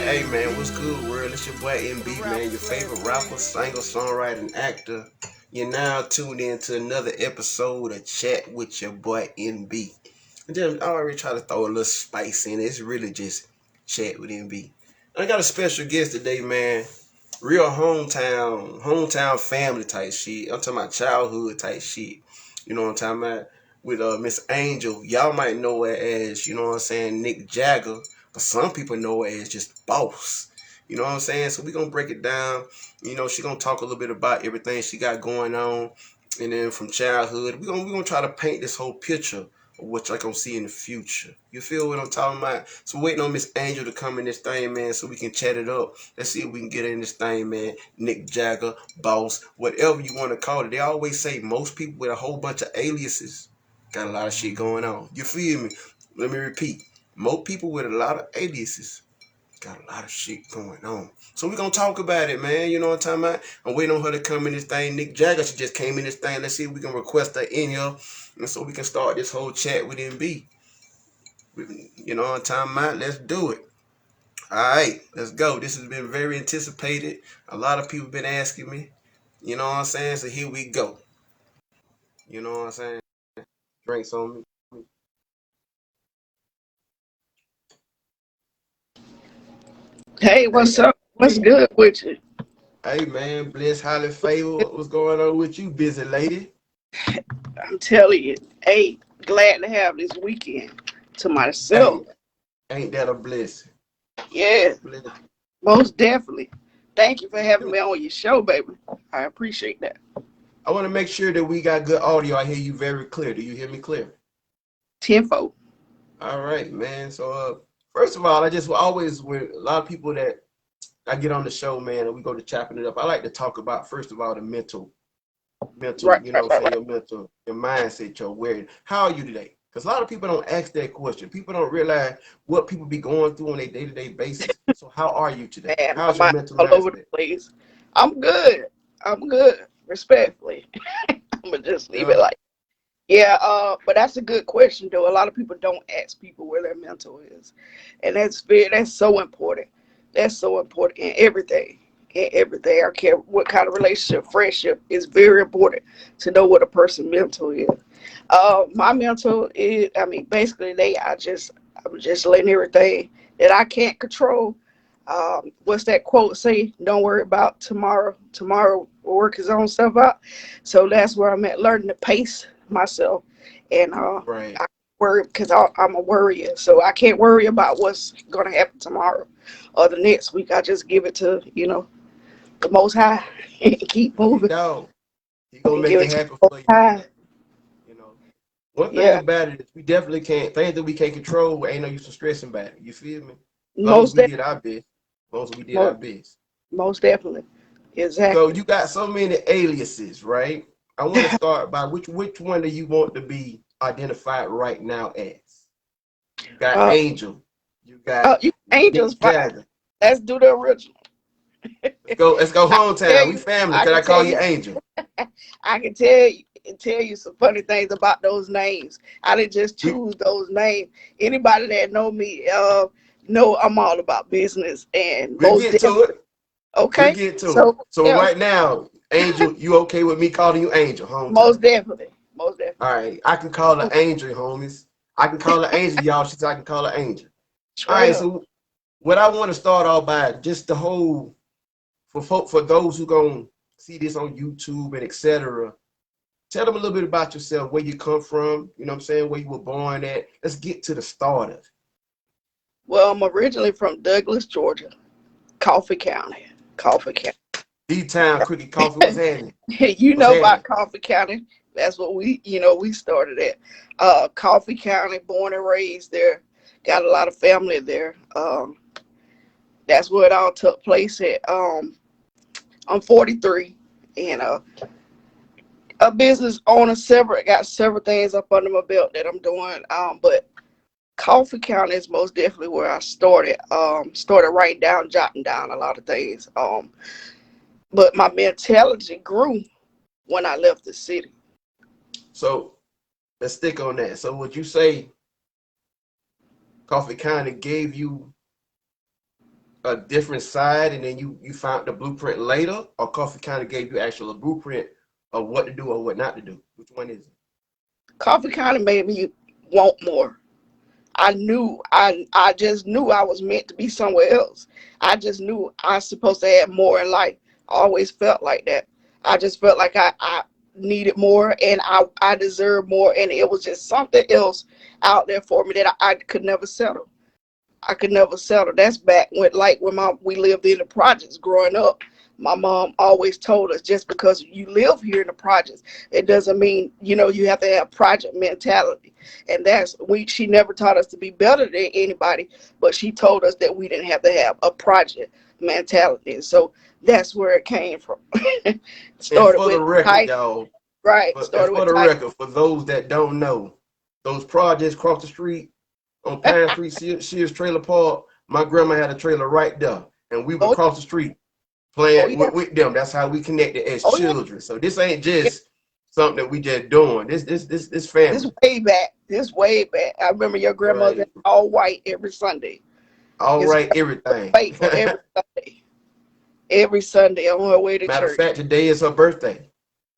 Hey man, what's good world? It's your boy NB man, your favorite rapper, singer, songwriter, and actor. You're now tuned in to another episode of Chat with your boy NB. And then I already try to throw a little spice in it. It's really just chat with NB. I got a special guest today, man. Real hometown family type shit. I'm talking about childhood type shit. You know what I'm talking about? With Miss Angel. Y'all might know her as, you know what I'm saying, Nick Jagger. But some people know her as just Boss. You know what I'm saying? So we gonna break it down. You know, she gonna talk a little bit about everything she got going on. And then from childhood, we gonna try to paint this whole picture of what y'all gonna see in the future. You feel what I'm talking about? So waiting on Miss Angel to come in this thing, man, so we can chat it up. Let's see if we can get in this thing, man. Nick Jagger, Boss, whatever you want to call it. They always say most people with a whole bunch of aliases got a lot of shit going on. You feel me? Let me repeat. Most people with a lot of aliases got a lot of shit going on. So we're gonna talk about it, man. You know what I'm talking about? I'm waiting on her to come in this thing. Nick Jagger, she just came in this thing. Let's see if we can request her in here. And so we can start this whole chat with MB. You know what I'm talking about? Let's do it. Alright, let's go. This has been very anticipated. A lot of people been asking me. You know what I'm saying? So here we go. You know what I'm saying? Drinks on me. Hey, Hey, what's up? What's good with you? hey man, bless, highly favored. What's going on with you, busy lady? I'm telling you, hey, glad to have this weekend to Hey, myself. ain't that a blessing? Yeah, Bless. most definitely. Thank you for having me on your show, baby. I appreciate that. I want to make sure that we got good audio. I hear you very clear. Do you hear me clear? Tenfold. All right, man. So, first of all, I just always with a lot of people that I get on the show, man, and we go to chopping it up. I like to talk about first of all the mental. Right, You know, right, what I'm right, saying right. your mental, your mindset, your awareness. How are you today? Because a lot of people don't ask that question. People don't realize what people be going through on a day-to-day basis. So, how are you today? Man, my How's your mind mental all over the mindset? place. I'm good. I'm good. Respectfully. I'm gonna just leave it Yeah. like. Yeah, but that's a good question though. A lot of people don't ask people where their mental is. And that's so important. That's so important in everything. In everything. I don't care what kind of relationship, friendship is very important to know what a person mental is. My mental is basically I'm just letting everything that I can't control. What's that quote say? Don't worry about tomorrow. Tomorrow will work his own stuff out. So that's where I'm at, learning to pace myself, and Right. I worry because I'm a worrier, so I can't worry about what's gonna happen tomorrow or the next week. I just give it to the Most High and keep Big moving dog. He gonna and make give it it to happen the Most for you. High. You know. One thing Yeah, about it is we definitely can't things that we can't control. We ain't no use in stressing about it. You feel me? As long as most we de- did our best. As long as we did our most, best. most definitely, So exactly. you got so many aliases, right? I want to start by which one do you want to be identified right now as? You got uh, Angel. You got you angels Nick fine. Jagger. Let's do the original. Let's go. Let's go Tell hometown. We you, family. I Can I can call tell you you Angel? I can tell you some funny things about those names. I didn't just We choose those names. Anybody that know me, know I'm all about business and we'll most get to definitely. it. We'll Okay, get to it. so So yeah, right now, Angel, you okay with me calling you Angel, hometown? most definitely, most All definitely. right, I can call her Oh, Angel, homies. I can call her Angel, y'all. She said I can call her Angel. All straight right, up. so what I want to start off by just the whole for those who gonna see this on YouTube and etc. Tell them a little bit about yourself, where you come from. You know what I'm saying? Where you were born at. Let's get to the start of it. Well, I'm originally from Douglas, Georgia, Coffee County. Coffee County. D-Town Cricket Coffee. What's happening? You What's know about happening? Coffee County. That's what we started at. Coffee County, born and raised there. Got a lot of family there. That's where it all took place at. I'm 43 and a business owner. Got several things up under my belt that I'm doing. But Coffee County is most definitely where I started. Started writing down, jotting down a lot of things. But my mentality grew when I left the city. So let's stick on that. So would you say Coffee County gave you a different side, and then you found the blueprint later, or Coffee County gave you actual blueprint of what to do or what not to do? Which one is it? Coffee kind of made me want more. I just knew I was meant to be somewhere else. I just knew I was supposed to have more in life. I always felt like that. I just felt like I needed more, and I deserved more, and it was just something else out there for me that I could never settle. I could never settle. That's back when, like, when we lived in the projects growing up. My mom always told us, just because you live here in the projects, it doesn't mean, you have to have project mentality. And she never taught us to be better than anybody, but she told us that we didn't have to have a project mentality. And so that's where it came from. And Started for the with record, high, y'all, right? and Started for with the high. record, for those that don't know, those projects across the street on Pine Street, Sears Trailer Park, my grandma had a trailer right there, and we would Oh, cross the street oh playing yeah, with them. That's how we connected as oh yeah. children. So this ain't Yeah. just something that we just doing. This This family. way back. This way back. I remember your grandmother Right. all white every Sunday. All His right, grandma everything. faithful every Sunday on her way to Matter of church. fact, today is her birthday.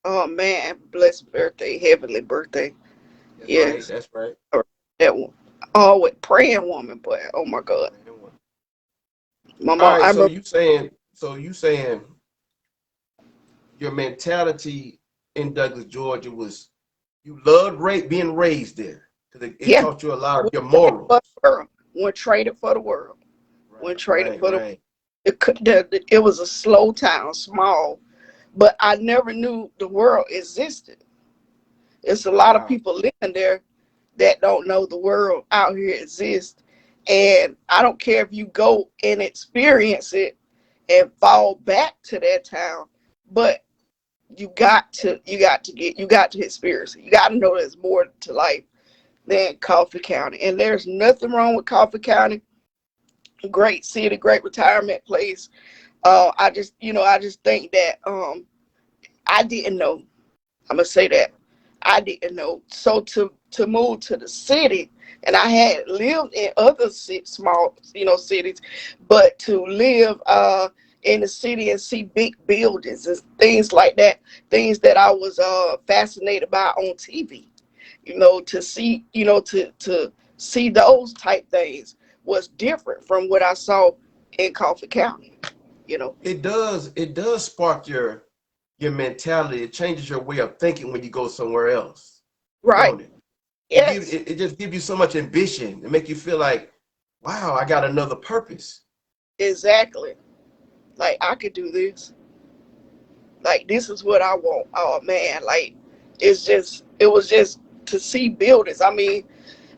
Oh man, blessed birthday, heavenly birthday. That's right. Yes, That's right. that one. Always praying woman, boy. Oh my God, my All mom. right, I remember. so you saying your mentality in Douglas, Georgia was you loved being raised there because it Yeah, taught you a lot I of went your traded for morals. the world. Went traded for the world. Right, Went traded right, for the. right. It was a slow town, small, but I never knew the world existed. It's a lot of Wow. people living there that don't know the world out here exists. And I don't care if you go and experience it and fall back to that town, but you got to experience it. You got to know there's more to life than Coffee County. And there's nothing wrong with Coffee County. Great city, great retirement place. I just think that I didn't know. I'm gonna say that I didn't know. So to move to the city, and I had lived in other small, cities, but to live in the city and see big buildings and things like that, things that I was fascinated by on TV, to see, to see those type things was different from what I saw in Coffee County. You know, It does spark your mentality. It changes your way of thinking when you go somewhere else, right? don't it? Yes, It just gives you so much ambition. It make you feel like, wow, I got another purpose. exactly. Like I could do this. Like this is what I want. Oh man, like it was just to see buildings. I mean,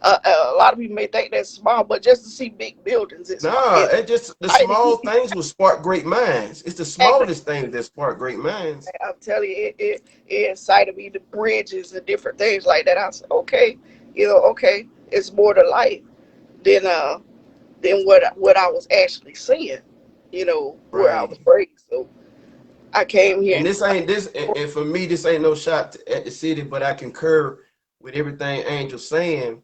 a lot of people may think that's small, but just to see big buildings, Nah, it's it just the exciting to small me. things will spark great minds. It's the Exactly. smallest things that spark great minds. I'm telling you, it excited me, the bridges and different things like that. I said, okay, okay, it's more to life than what I was actually seeing. Where I was Right. raised. So I came here And and this ain't this and for me, this ain't no shot at the city, but I concur with everything Angel's saying.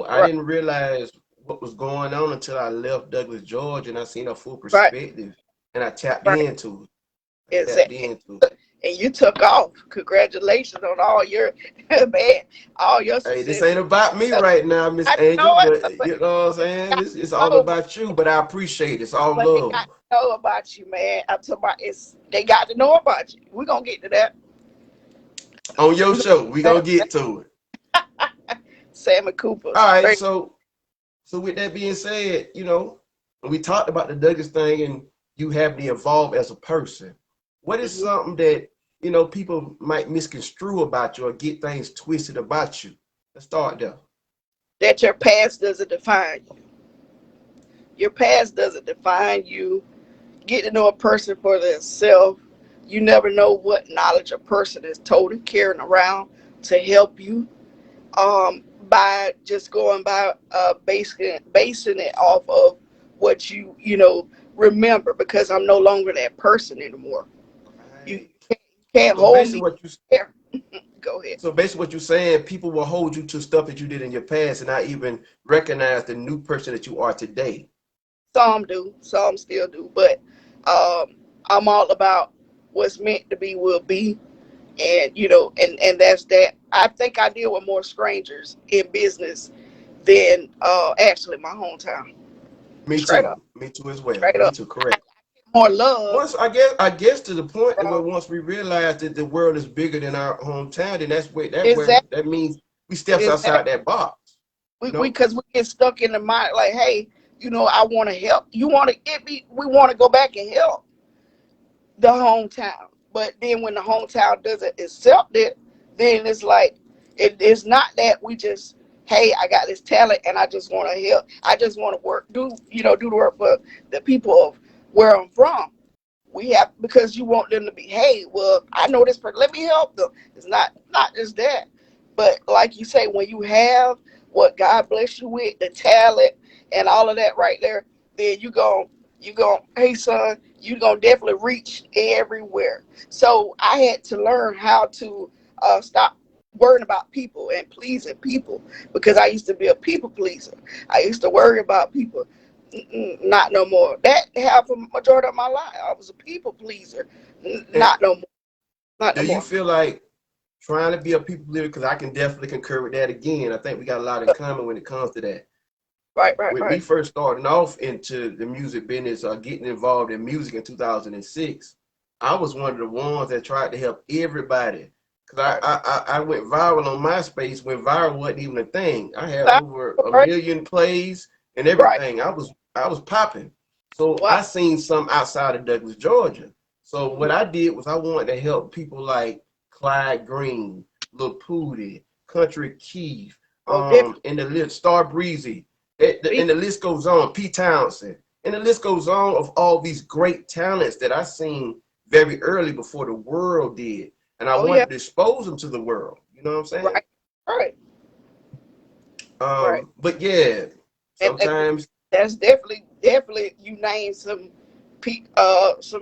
I right, didn't realize what was going on until I left Douglas, Georgia, and I seen a full right, perspective, and I tapped right. into it. I tapped Exactly. into it. And you took off. Congratulations on all your man, all your Hey, this success. ain't about me right now, Miss I Angel, know it, but but you know what I'm they saying? got It's to all know about, about you, but I appreciate it. It's all but they got love. to know about you, man. I'm talking about they got to know about you. We're gonna get to that. On your We're gonna show, we gonna get get to it. to that. Sammy Cooper. All right, Straight so with that being said, we talked about the Douglas thing and you have to evolve as a person. What is hmm something that people might misconstrue about you or get things twisted about you? Let's start there. that your past doesn't define you. Your past doesn't define you. Get to know a person for themselves. You never know what knowledge a person is totally carrying around to help you, by just going by basing it off of what you remember, because I'm no longer that person anymore. You Right. can't So hold basically me what you there. Go ahead. so basically what you're saying, people will hold you to stuff that you did in your past and not even recognize the new person that you are today. Some do, some still do, but I'm all about what's meant to be will be, and and that's that. I think I deal with more strangers in business than actually my hometown. Me Straight up, too. Me too as well. straight Me up. too. Correct. More love Once I guess to the point that where from once we realize that the world is bigger than our hometown, then that's where exactly, that means we steps outside exactly. that box. We You know, because we get stuck in the mind like, hey, I want to help. You want to it be we want to go back and help the hometown. But then when the hometown doesn't accept it, then it's like it's not that we just, hey, I got this talent and I just want to help. I just want to work, do the work for the people of where I'm from. We have because you want them to be, hey, well, I know this person, let me help them. It's not just that. But like you say, when you have what God bless you with, the talent and all of that right there, then you go, hey son, you gonna definitely reach everywhere. So I had to learn how to stop worrying about people and pleasing people because I used to be a people pleaser. I used to worry about people. Not no more. That happened majority of my life. I was a people pleaser. and Not no more. Not no do you more. feel like trying to be a people leader? Because I can definitely concur with that. Again, I think we got a lot in common when it comes to that. Right, right, With me right. first starting off into the music business, getting involved in music in 2006, I was one of the ones that tried to help everybody. Cause I, Right. I, I went viral on MySpace when viral wasn't even a thing. I had Right. over a Right. million plays and Right. everything. I was popping. So Wow. I seen some outside of Douglas, Georgia. So what Mhm. I did was I wanted to help people like Clyde Green, Lil Pootie, Country Keith, Oh, definitely. and the list Star Breezy, Me. and the list goes on. Pete Townsend, and the list goes on of all these great talents that I seen very early before the world did, and I Oh, yeah. wanted to expose them to the world. You know what I'm saying? Right. Right. Right. But yeah, And sometimes that's definitely you name some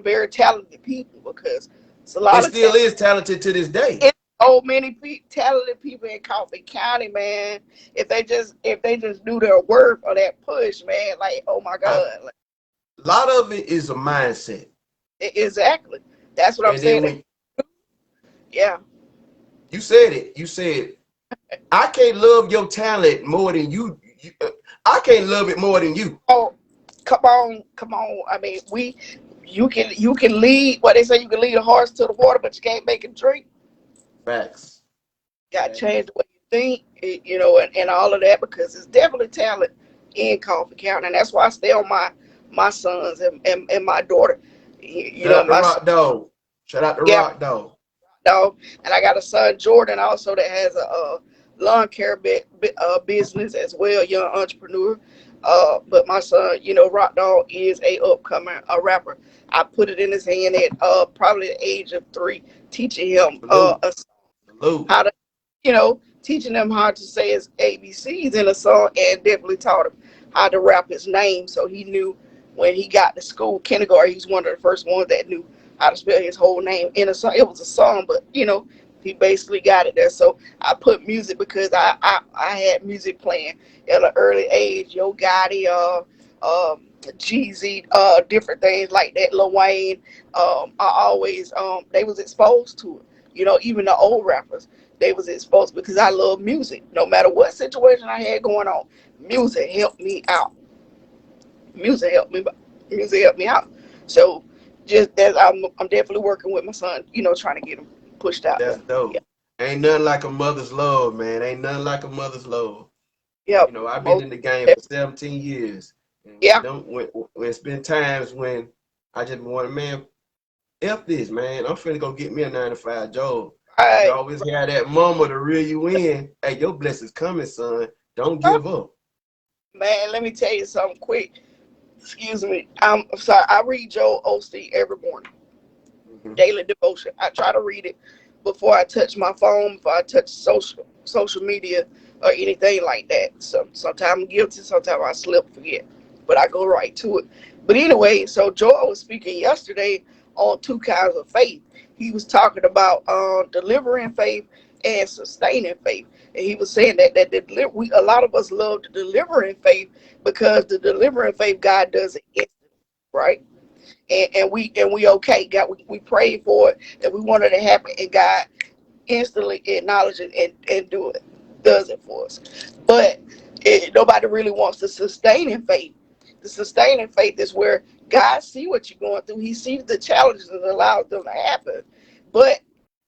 very talented people because it's a it lot of still talent. is talented to this day. It's so many talented people in Coffee County, man. If they just do their work or that push, man, like, oh my A God, like, lot of it is a mindset, exactly. That's what I'm and then saying. when Yeah. you said it, you said I can't love your talent more than I can't love it more than you. Oh, come on, come on. I mean, you can lead. What they say, you can lead a horse to the water, but you can't make it drink. Facts. Got to change Facts. the way you think, and all of that because it's definitely talent in Coffee County, and that's why I stay on my sons and my daughter. Shout out to My son, Rock Dog. Shout out to yeah, Rock Dog. dog, and I got a son Jordan also that has a, lawn care business as well, young entrepreneur. But my son, Rock Dog is a upcoming a rapper. I put it in his hand at probably the age of 3, teaching him Salute. Salute. how to, teaching him how to say his ABCs in a song, and definitely taught him how to rap his name so he knew when he got to school, kindergarten, he's one of the first ones that knew how to spell his whole name in a song. It was a song, but he basically got it there. So I put music because I had music playing at an early age. Yo Gotti, Jeezy, different things like that. Lil Wayne. I always they was exposed to it. Even the old rappers, they was exposed because I love music. No matter what situation I had going on, music helped me out. Music helped me. Music helped me out. So just that I'm definitely working with my son. Trying to get him pushed out That's there. Yeah. dope. Ain't nothing like a mother's love, man. Ain't nothing like a mother's love. Yep. I've been Most. in the game for 17 years. And Yeah. when it's been times when I just want, man, F this, man. I'm finna go get me a 9 to 5 job. You Right. always have that mama to reel you in. Hey, your blessings coming, son. Don't Right. give up. Man, let me tell you something quick. Excuse me. I'm sorry. I read Joel Osteen every morning. Mhm. Daily devotion. I try to read it before I touch my phone, before I touch social media or anything like that. So sometimes I'm guilty, sometimes I slip, forget, but I go right to it. But anyway, so Joel was speaking yesterday on two kinds of faith. He was talking about delivering faith and sustaining faith. And he was saying we a lot of us love the delivering faith because the delivering faith God does it instantly, right? And we okay. God, we prayed for it and we wanted it to happen, and God instantly acknowledge it and do it, does it for us. But nobody really wants to sustain in faith. The sustaining faith is where God see what you're going through. He sees the challenges and allows them to happen. But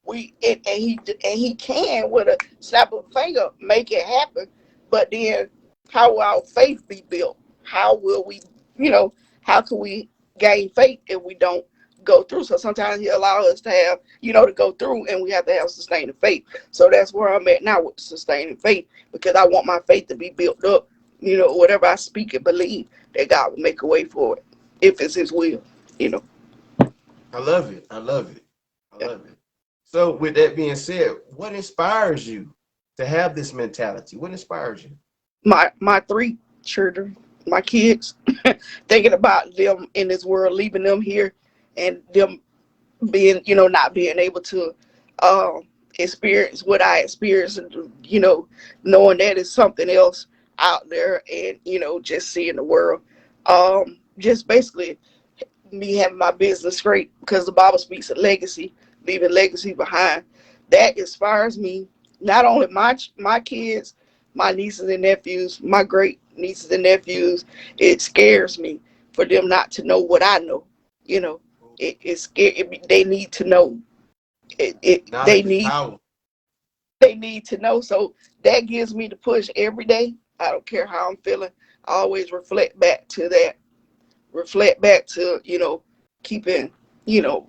he can with a snap of a finger make it happen. But then how will our faith be built? How will we, you know, how can we gain faith if we don't go through? So sometimes he allows us to have, to go through, and we have to have sustaining faith. So that's where I'm at now with sustaining faith, because I want my faith to be built up. Whatever I speak and believe, that God will make a way for it if it's His will. You know, I love it. I love it. I yeah. love it. So, with that being said, what inspires you to have this mentality? What inspires you? My three children, my kids, thinking about them in this world, leaving them here, and them being, not being able to um, experience what I experienced, and knowing that is something else out there, and just seeing the world. Just basically me having my business straight, because the Bible speaks of legacy, leaving legacy behind. That inspires me. Not only my kids, my nieces and nephews, my great nieces and nephews. It scares me for them not to know what I know. You know, it scare. They need to know. It, it they Knowledge is need power. they need to know. So that gives me the push every day. I don't care how I'm feeling. I always reflect back to keeping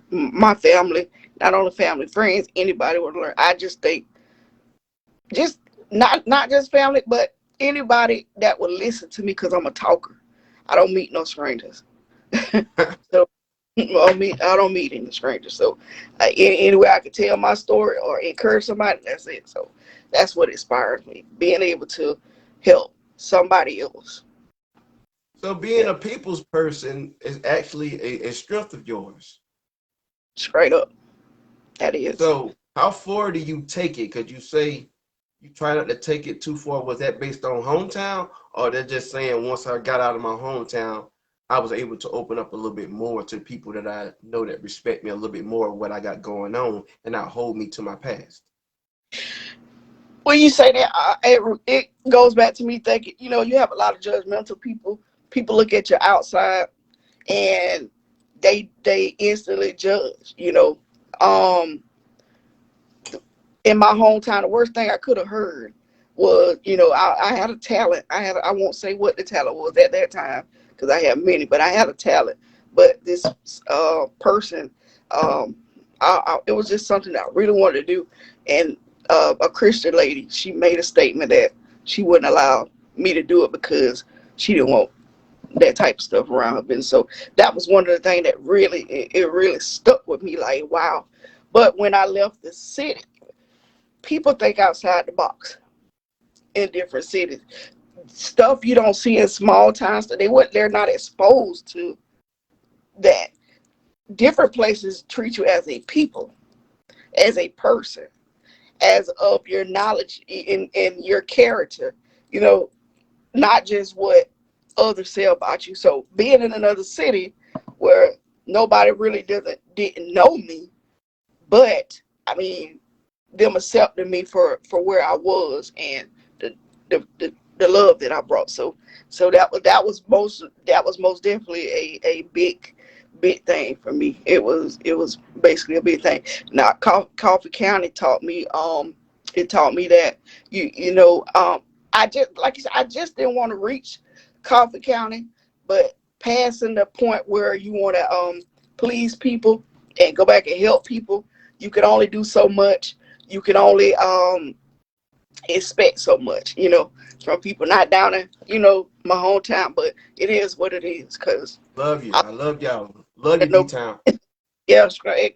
my family, not only family, friends, anybody would learn. I just think, just not just family, but anybody that would listen to me, because I'm a talker. I don't meet no strangers. So I don't meet any strangers. So any way I can tell my story or encourage somebody, that's it. So that's what inspires me, being able to help somebody else. So, being Yeah, a people's person is actually a strength of yours. straight up, that is. So, how far do you take it? Could you say you try not to take it too far? Was that based on hometown, or they're just saying once I got out of my hometown, I was able to open up a little bit more to people that I know that respect me a little bit more of what I got going on and not hold me to my past? When you say that, it goes back to me thinking, you have a lot of judgmental people. People look at your outside, and they instantly judge. Um, in my hometown, the worst thing I could have heard was, I had a talent. I won't say what the talent was at that time, because I had many, but I had a talent. But this person, um, it was just something I really wanted to do. And a Christian lady, she made a statement that she wouldn't allow me to do it because she didn't want that type of stuff around her business. So that was one of the things that it really stuck with me. Like, wow. But when I left the city, people think outside the box in different cities. Stuff you don't see in small towns, that they're not exposed to, that different places treat you as a people, as a person, as of your knowledge in your character, you know, not just what others say about you. So being in another city where nobody really didn't know me, but I mean, them accepting me for where I was, and the love that I brought. So that was most definitely a big thing for me. It was basically a big thing. Now Coffee County taught me that I just, like you said, I just didn't want to reach Coffee County, but passing the point where you want to please people and go back and help people, you can only do so much. You can only expect so much, from people not down in, my hometown, but it is what it is. Cause Love you. I I love y'all. Love you, had D no, Town. yeah,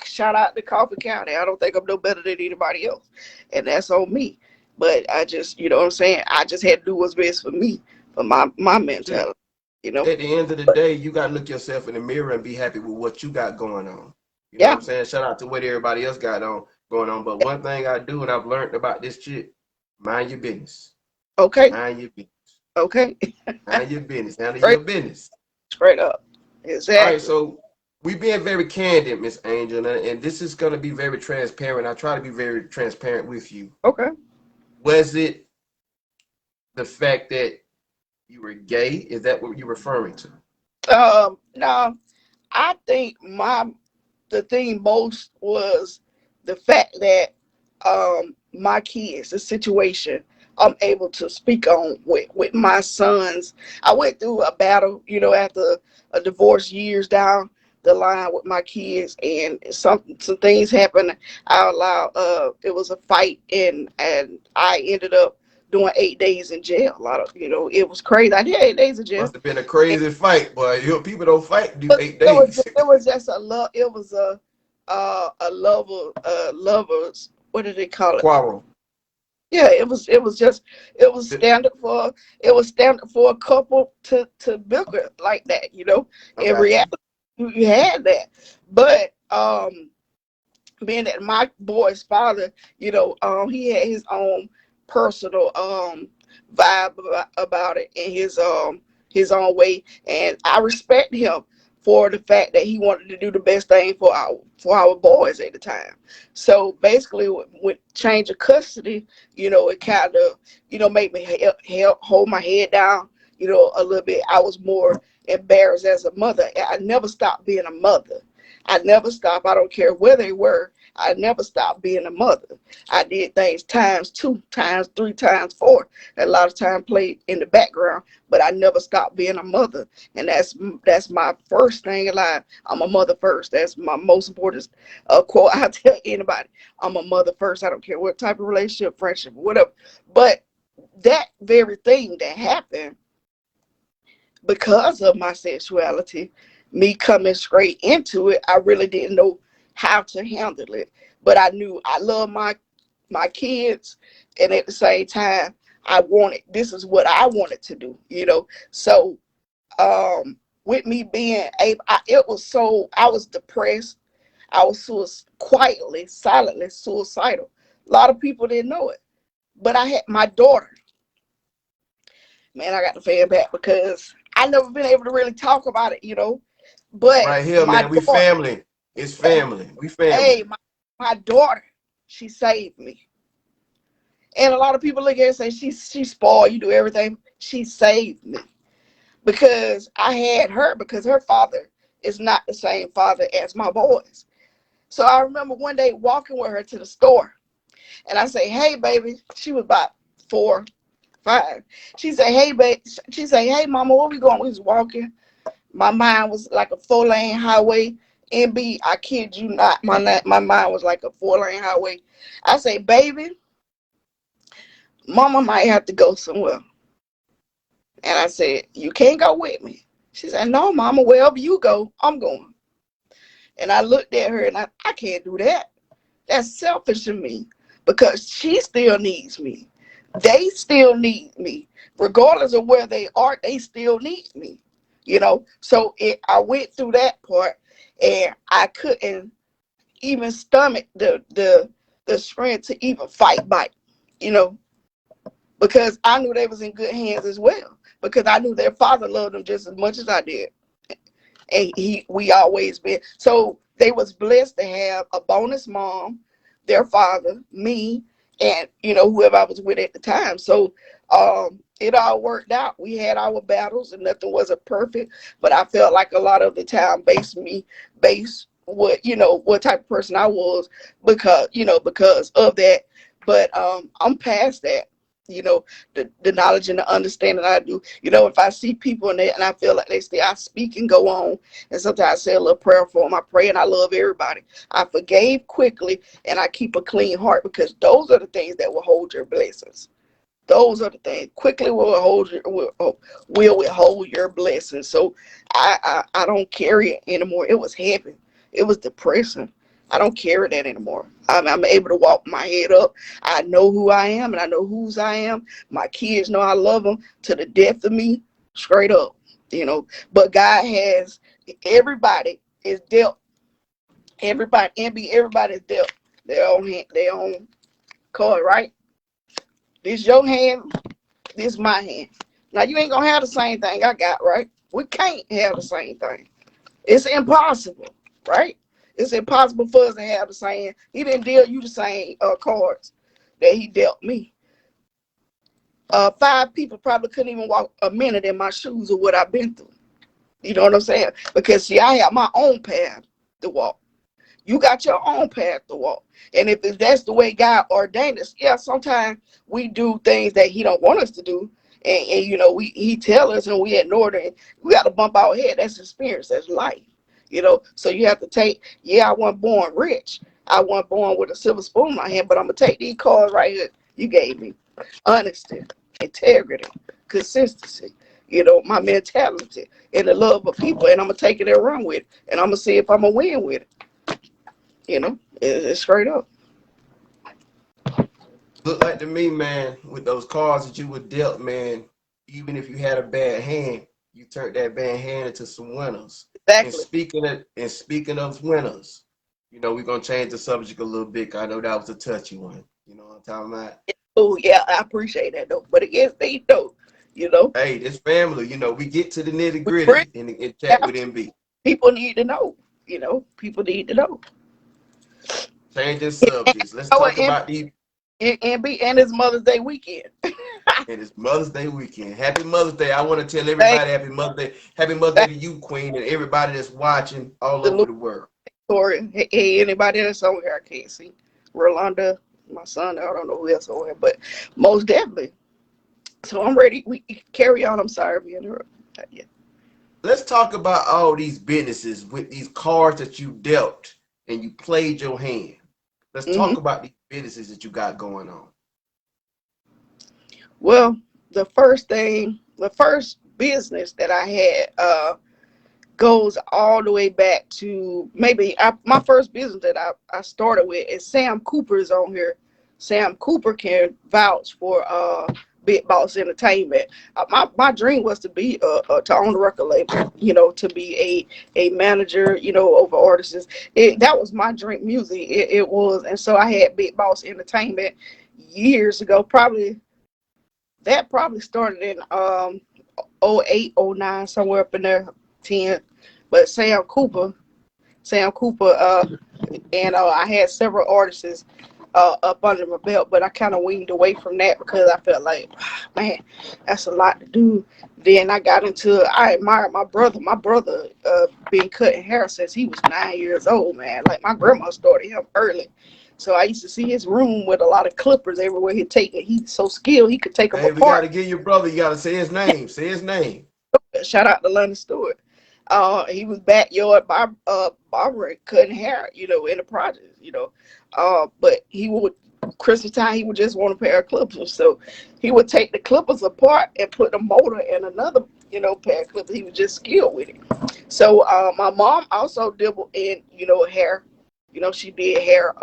shout out to Coffee County. I don't think I'm no better than anybody else, and that's on me. But I just, what I'm saying, I just had to do what's best for me, for my That's it. mentality, you know. At the end of the But day, you got to look yourself in the mirror and be happy with what you got going on. You know what yeah, I'm saying? Shout out to what everybody else got on. going on. But one thing I do and I've learned about this shit, mind your business. Okay. Mind your business. Okay. Mind your business. Handle Straight, your business. straight up. All right, Exactly. so we being very candid, Miss Angel, and this is gonna be very transparent. I try to be very transparent with you. Okay. Was it the fact that you were gay? Is that what you're referring to? Now I think the thing most was the fact that my kids, the situation I'm able to speak on with my sons. I went through a battle, after a divorce years down the line with my kids, and some things happened out loud. It was a fight, and I ended up doing 8 days in jail. A lot of, it was crazy. I did 8 days in jail. Must have been a crazy fight, boy. People don't fight do But eight it was days. it was just a love. It was a lovers. What do they call it? Quarrel. Yeah, it was just it was standard for a couple to bicker like that. I In got you. reality, you had that, but being that my boy's father, he had his own personal vibe about it in his own way, and I respect him for the fact that he wanted to do the best thing for our boys at the time. So basically, with change of custody, it kind of made me help hold my head down, a little bit. I was more embarrassed as a mother. I never stopped being a mother. I never stopped. I don't care where they were. I never stopped being a mother. I did things times two, times three, times four. A lot of time played in the background, but I never stopped being a mother. And that's my first thing in life. I'm a mother first. That's my most important quote I tell anybody. I'm a mother first. I don't care what type of relationship, friendship, whatever. But that very thing that happened because of my sexuality, me coming straight into it, I really didn't know how to handle it. But I knew I love my kids, and at the same time, this is what I wanted to do. So with me being able, I was depressed. I was quietly, silently suicidal. A lot of people didn't know it, but I had my daughter. Man, I got the fan back because I never been able to really talk about it. But Right here, my man. We daughter, family. It's family. We family. hey, my daughter, she saved me. And a lot of people look at her and say, she's spoiled, you do everything. She saved me because I had her, because her father is not the same father as my boys. So I remember one day walking with her to the store, and I say, hey, baby. She was about 4, 5. She said, hey, babe. She said, hey, mama, where we going? We was walking. My mind was like a 4-lane highway. NB, I kid you not, my mind was like a 4-lane highway. I say, baby, mama might have to go somewhere. And I said, you can't go with me. She said, no, mama, wherever you go, I'm going. And I looked at her, and I can't do that. That's selfish of me because she still needs me. They still need me. Regardless of where they are, they still need me. So I went through that part, and I couldn't even stomach the strength to even fight back, you know, because I knew they was in good hands as well. Because I knew their father loved them just as much as I did, and we always been. So they was blessed to have a bonus mom, their father, me, and whoever I was with at the time. So it all worked out. We had our battles, and nothing wasn't perfect, but I felt like a lot of the time based what type of person I was, because of that. But I'm past that. The knowledge and the understanding I do. If I see people and I feel like I speak and go on, and sometimes I say a little prayer for them. I pray and I love everybody. I forgave quickly, and I keep a clean heart, because those are the things that will hold your blessings. Those are the things quickly will withhold your blessings. So I don't carry it anymore. It was heavy. It was depressing. I don't carry that anymore. I'm able to walk my head up. I know who I am, and I know whose I am. My kids know I love them to the death of me, straight up. But God has, everybody is dealt. Everybody is dealt. their own card, right? This your hand, this my hand. Now you ain't gonna have the same thing I got, right? We can't have the same thing. It's impossible, right? It's impossible for us to have the same. He didn't deal you the same cards that he dealt me. Five people probably couldn't even walk a minute in my shoes of what I've been through. You know what I'm saying? Because see, I have my own path to walk. You got your own path to walk. And if that's the way God ordained us, yeah, sometimes we do things that he don't want us to do. And you know, he tell us and we ignore it. And we got to bump our head. That's experience. That's life. You know, so you have to take, yeah, I wasn't born rich. I wasn't born with a silver spoon in my hand, but I'm going to take these cards right here you gave me. Honesty, integrity, consistency, you know, my mentality, and the love of people. And I'm going to take it and run with it. And I'm going to see if I'm going to win with it. You know, it's straight up. Look like to me, man, with those cards that you were dealt, man, even if you had a bad hand, you turned that bad hand into some winners. Exactly. And speaking of winners, you know, we're gonna change the subject a little bit. 'Cause I know that was a touchy one. You know what I'm talking about? Oh, yeah, I appreciate that, though. But it is they, though, you know, Hey, this family, you know, we get to the nitty we really gritty in chat have with to. MB. People need to know, you know, people need to know. Changing subjects. Let's Oh, talk about these. and it's Mother's Day weekend. And it's Mother's Day weekend. Happy Mother's Day. I want to tell Thank everybody happy Mother's Day. Happy Mother's Day thank to you, Queen, and everybody that's watching all the over Lord, the world. Tori. Hey, anybody that's on here, I can't see. Rolanda, my son, I don't know who else on here, but most definitely. So I'm ready. We carry on. I'm sorry for interrupting. Yeah. Let's talk about all these businesses with these cards that you dealt and you played your hand. Let's hmm talk about these businesses that you got going on. Well, the first business that I had, goes all the way back to my first business that I started with is Sam Cooper's on here. Sam Cooper can vouch for Big Boss Entertainment. My dream was to be to own a record label, you know, to be a manager, you know, over artists. That was my dream. Music, it was, and so I had Big Boss Entertainment years ago. Probably started in '08, '09, somewhere up in there, 10. But Sam Cooper, and I had several artists up under my belt, but I kind of weaned away from that because I felt like, man, that's a lot to do. Then I admired my brother. My brother been cutting hair since he was 9 years old, man. Like my grandma started him early. So I used to see his room with a lot of clippers everywhere he'd take it. He's so skilled, he could take them Hey, we got to apart. give your brother, you got to say his name. Say his name. Shout out to London Stewart. He was backyard barber cutting hair, you know, in the projects, you know. But he would Christmas time he would just want a pair of clippers, so he would take the clippers apart and put the motor in another, you know, pair of clippers. He was just skilled with it. So my mom also dabbled in, you know, hair. You know, she did hair.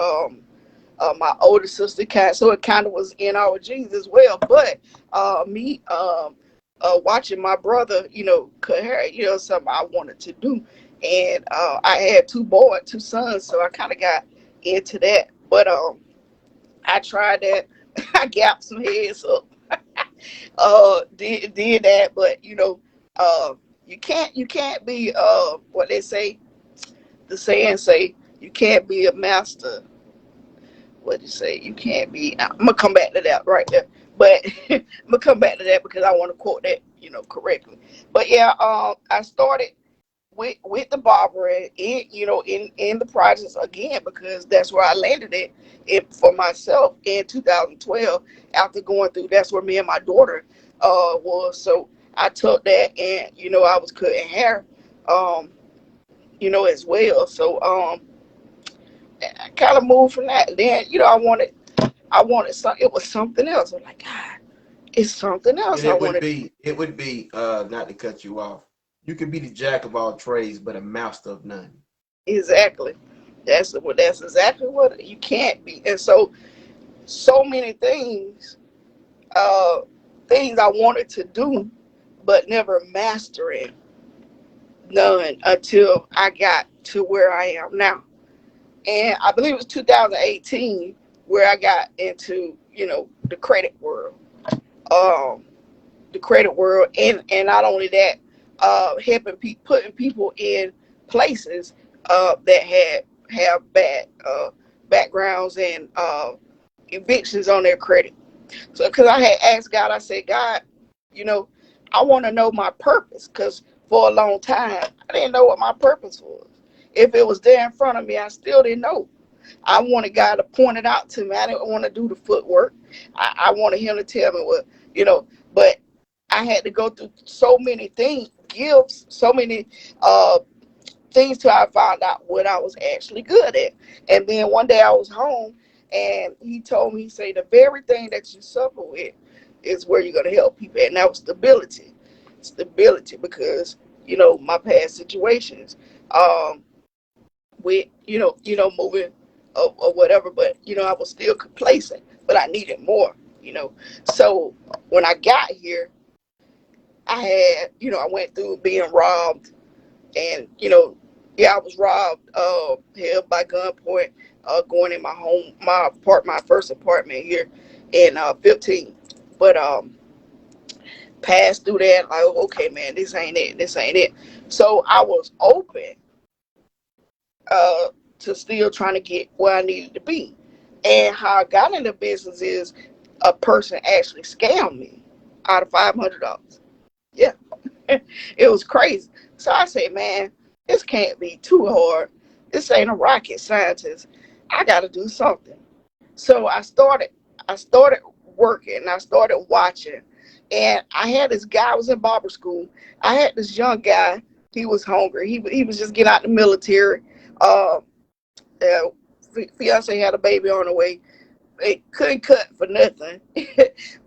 My older sister so it kind of was in our genes as well. But me watching my brother, you know, cut hair, you know, something I wanted to do. And I had two sons, so I kind of got into that. But I tried that. I gapped some heads up. Did that, but you know, you can't be what they say. The saying say you can't be a master. What you say? You can't be. I'm gonna come back to that right there. But I'm gonna come back to that because I want to quote that, you know, correctly. But yeah, I started with the barber you know, in the process again because that's where I landed it for myself in 2012. After going through, that's where me and my daughter was. So I took that, and you know, I was cutting hair, um, you know, as well. So I kind of moved from that. Then you know, I wanted something. It was something else. I'm like, God, it's something else And I wanted. it would be, not to cut you off. You could be the jack of all trades, but a master of none. Exactly. That's exactly what you can't be. And so many uh, things I wanted to do, but never mastering none until I got to where I am now. And I believe it was 2018 where I got into, the credit world. Um, the credit world, and not only that, helping putting people in places that have bad backgrounds and evictions on their credit. So, because I had asked God, I said, God, you know, I want to know my purpose, because for a long time I didn't know what my purpose was. If it was there in front of me, I still didn't know. I wanted God to point it out to me. I didn't want to do the footwork. I wanted Him to tell me what, but I had to go through so many things, gifts, so many things till I found out what I was actually good at. And then one day I was home and He told me, He said, the very thing that you suffer with is where you're going to help people. And that was stability. Stability, because, my past situations. With moving or whatever, but I was still complacent, but I needed more. So when I got here, I had I went through being robbed, and yeah, I was robbed, held by gunpoint, going in my home, my first apartment here in 15. But passed through that, like, okay, man, this ain't it. So I was open uh, to still trying to get where I needed to be. And how I got into business is a person actually scammed me out of $500. Yeah, it was crazy. So I said, man, this can't be too hard. This ain't a rocket scientist. I got to do something. So I started working. I started watching, and I had this guy. I was in barber school. I had this young guy. He was hungry. He was just getting out the military. Um, uh, Fiance had a baby on the way. It couldn't cut for nothing,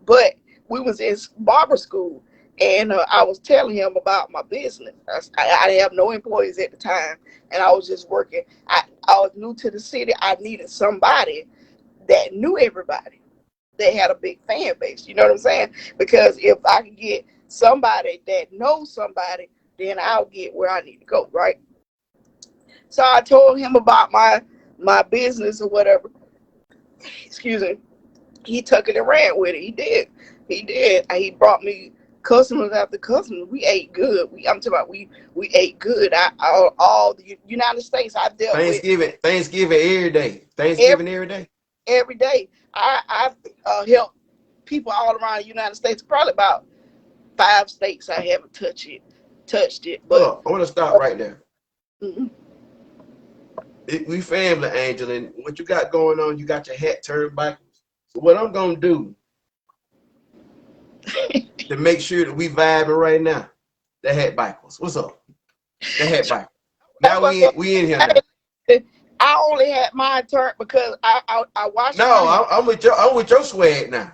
but we was in barber school, and I was telling him about my business. I didn't have no employees at the time, and I was just working. I was new to the city. I needed somebody that knew everybody, that had a big fan base. You know what I'm saying? Because if I can get somebody that knows somebody, then I'll get where I need to go, right? So I told him about my business or whatever. Excuse me. He took it and ran with it. He did. He did. And he brought me customers after customers. We ate good. I'm talking about we ate good. All the United States I dealt with Thanksgiving every day. every Thanksgiving every day. every day. I've helped people all around the United States. Probably about 5 states I haven't touched it. Hold But on. I want to stop right there. mhm. We family, Angel, and what you got going on, you got your hat turned backwards. So what I'm gonna do to make sure that we vibing right now, the hat backwards. What's up? The hat backwards. That's Now what's up. we in here now. I only had mine turned because I washed my No, hair. I'm with your swag now.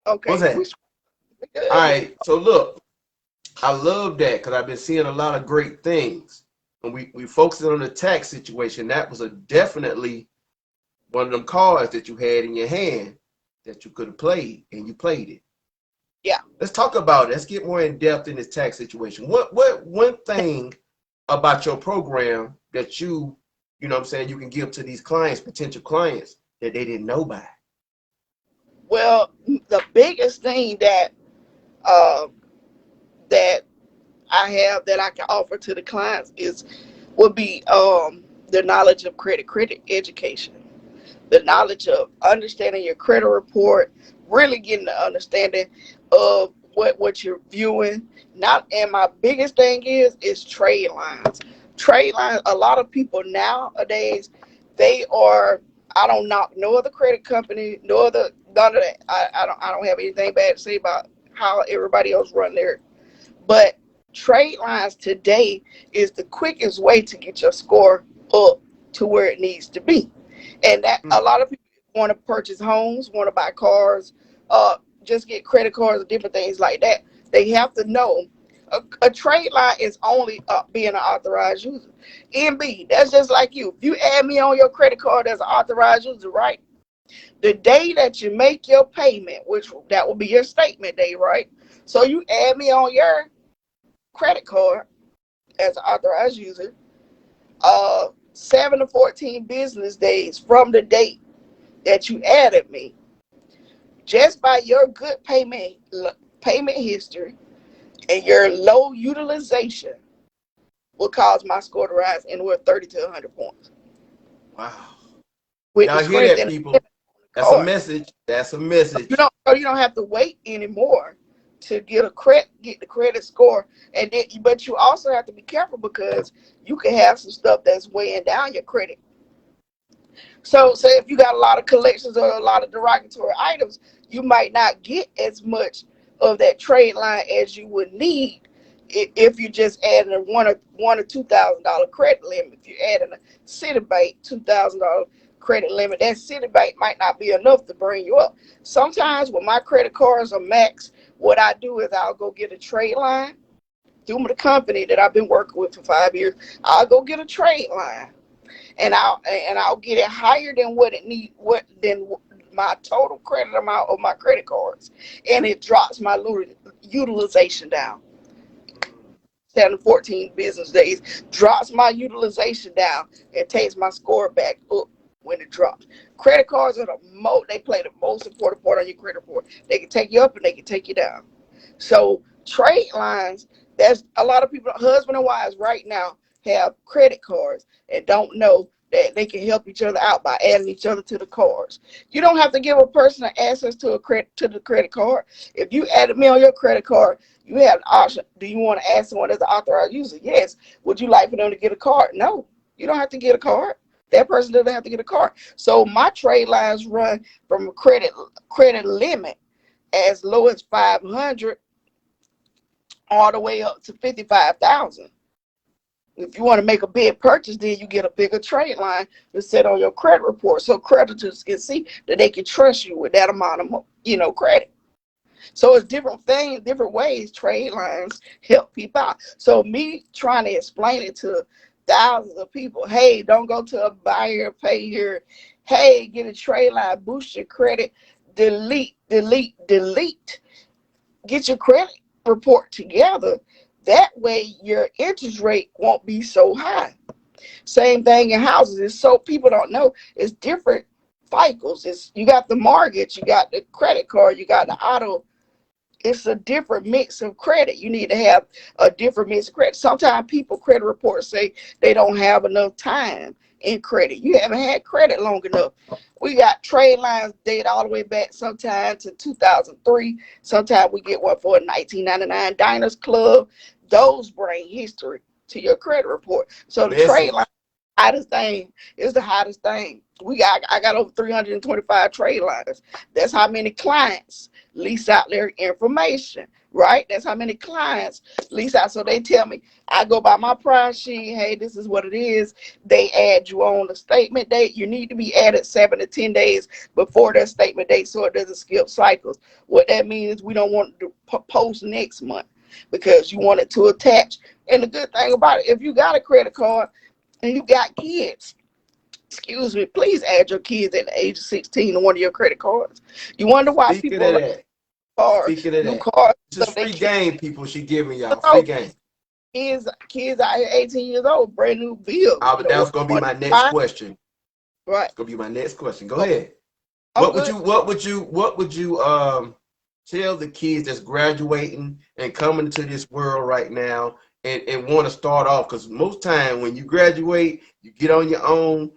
What's Okay, we that? All good. right. So look, I love that because I've been seeing a lot of great things. And we focusing on the tax situation. That was a definitely one of them cards that you had in your hand that you could have played, and you played it. Yeah. Let's talk about it. Let's get more in depth in this tax situation. What one thing about your program that you know what I'm saying, you can give to these clients, potential clients, that they didn't know by? Well, the biggest thing uh, that I have that I can offer to the clients would be the knowledge of credit education, the knowledge of understanding your credit report, really getting the understanding of what you're viewing. Not and my biggest thing is trade lines. Trade lines. A lot of people nowadays, they are. I don't knock no other credit company, no other none of that. I don't have anything bad to say about how everybody else run their. But trade lines today is the quickest way to get your score up to where it needs to be. And that a Mm. lot of people want to purchase homes, want to buy cars, just get credit cards and different things like that. They have to know a trade line is only being an authorized user. NB, that's just like you. If you add me on your credit card as an authorized user, right? The day that you make your payment, which that will be your statement day, right? So you add me on your credit card as an authorized user. Uh, 7 to 14 business days from the date that you added me, just by your good payment history and your low utilization, will cause my score to rise anywhere 30 to 100 points Wow. with the Y'all hear strength that, and people? the That's a card. message. That's a You message. don't so you don't have to wait anymore to get the credit score. And then, but you also have to be careful because you can have some stuff that's weighing down your credit. So, say if you got a lot of collections or a lot of derogatory items, you might not get as much of that trade line as you would need if you just adding a one or $2,000 credit limit. If you're adding a Citibank $2,000 credit limit, that Citibank might not be enough to bring you up. Sometimes when my credit cards are maxed, what I do is I'll go get a trade line through the company that I've been working with for 5 years. I'll go get a trade line and I'll get it higher than what it need what than my total credit amount of my credit cards, and it drops my utilization down. 7 to 14 business days drops my utilization down and takes my score back up when it drops. Credit cards are they play the most important part on your credit report. They can take you up and they can take you down. So trade lines, there's a lot of people, husband and wives right now, have credit cards and don't know that they can help each other out by adding each other to the cards. You don't have to give a person access to the credit card. If you added me on your credit card, you have the option. Do you want to add someone as an authorized user? Yes. Would you like for them to get a card? No. You don't have to get a card. That person doesn't have to get a card. So my trade lines run from a credit limit as low as 500 all the way up to 55,000. If you want to make a big purchase, then you get a bigger trade line to set on your credit report, so creditors can see that they can trust you with that amount of credit. So it's different things, different ways trade lines help people out. So me trying to explain it to thousands of people, hey, don't go to a buyer, pay here. Hey, get a trade line, boost your credit, delete, delete, delete. Get your credit report together. That way your interest rate won't be so high. Same thing in houses. It's so people don't know it's different cycles. It's you got the mortgage, you got the credit card, you got the auto. It's a different mix of credit. You need to have a different mix of credit. Sometimes people credit reports say they don't have enough time in credit. You haven't had credit long enough. We got trade lines dated all the way back sometimes to 2003. Sometimes we get one for a 1999 Diners Club. Those bring history to your credit report. So the trade line Message. hottest thing is the hottest thing. I got over 325 trade lines. That's how many clients lease out their information, right? That's how many clients lease out. So they tell me, I go by my price sheet. Hey, this is what it is. They add you on the statement date. You need to be added 7 to 10 days before that statement date so it doesn't skip cycles. What that means, we don't want to post next month because you want it to attach. And the good thing about it, if you got a credit card and you got kids, excuse me, please add your kids at the age of 16 to one of your credit cards. You wonder why Speaking people of like that, cars, speaking of new that, cars, this is stuff they free kids game, people. She giving y'all free know. game. Kids out here 18 years old, brand new vehicles, That was gonna be want my to next buy. question. Right. It's gonna be my next question. Go Oh, ahead. I'm What would good. you tell the kids that's graduating and coming to this world right now and want to start off? Because most time when you graduate, you get on your own.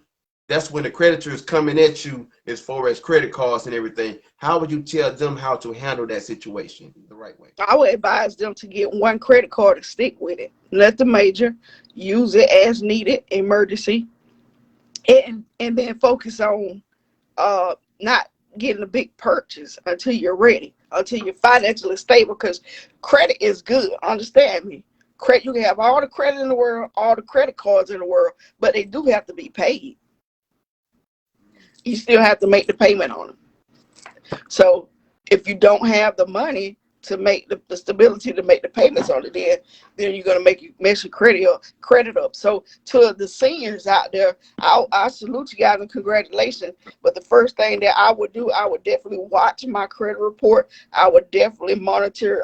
That's when the creditor is coming at you as far as credit cards and everything. How would you tell them how to handle that situation the right way? I would advise them to get one credit card and stick with it. Let the major use it as needed, emergency, and then focus on not getting a big purchase until you're ready, until you're financially stable. Because credit is good. Understand me. Credit, you can have all the credit in the world, all the credit cards in the world, but they do have to be paid. You still have to make the payment on them. So if you don't have the money to make the stability to make the payments on it, then you're gonna mess your credit up. So to the seniors out there, I salute you guys and congratulations. But the first thing that I would do, I would definitely watch my credit report. I would definitely monitor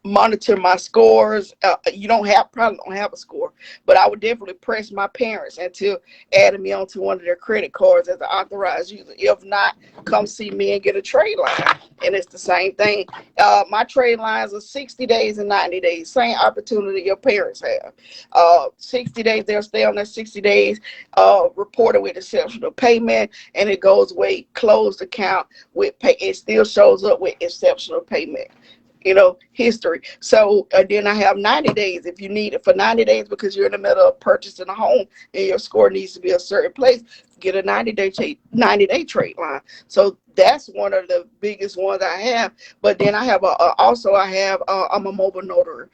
monitor my scores. You don't have probably don't have a score, but I would definitely press my parents until adding me onto one of their credit cards as an authorized user. If not, come see me and get a trade line, and it's the same thing. My trade lines are 60 days and 90 days, same opportunity your parents have. 60 days they'll stay on that 60 days, reported with exceptional payment, and it goes away closed account with pay. It still shows up with exceptional payment, history. So then I have 90 days if you need it for 90 days because you're in the middle of purchasing a home and your score needs to be a certain place. Get a 90-day trade line. So that's one of the biggest ones I have. But then I have I'm a mobile notary.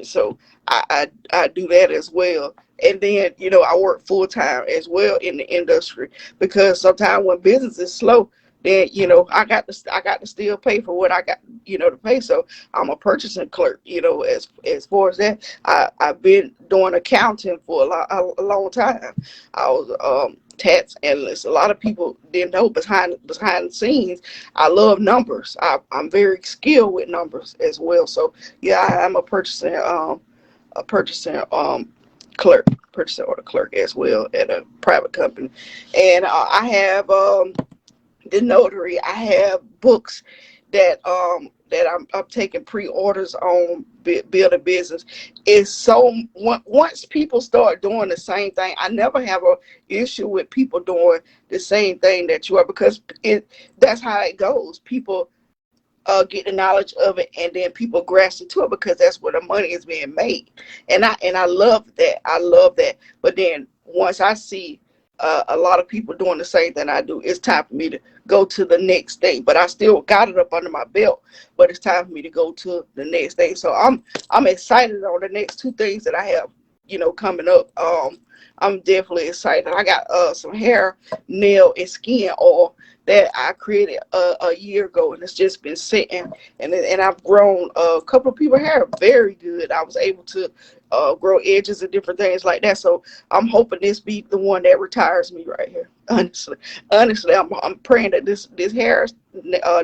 So I do that as well. And then I work full time as well in the industry because sometimes when business is slow, then I got to still pay for what I got to pay. So I'm a purchasing clerk. As far as that, I've been doing accounting for a long time. I was tax analyst. A lot of people didn't know behind the scenes. I love numbers. I'm very skilled with numbers as well. So yeah, I'm a purchasing clerk, purchasing order clerk as well at a private company, and I have the notary. I have books that I'm taking pre-orders on build a business. Is so once people start doing the same thing, I never have a issue with people doing the same thing that you are because that's how it goes. People get the knowledge of it, and then people grasp into it because that's where the money is being made. And I love that. I love that. But then once I see a lot of people doing the same thing I do, it's time for me to go to the next stage. But I still got it up under my belt. But it's time for me to go to the next stage. So I'm excited on the next two things that I have, coming up. I'm definitely excited. I got some hair, nail, and skin oil that I created a year ago, and it's just been sitting, and I've grown a couple of people's hair very good. I was able to grow edges and different things like that. So I'm hoping this be the one that retires me right here. Honestly, I'm praying that this hair,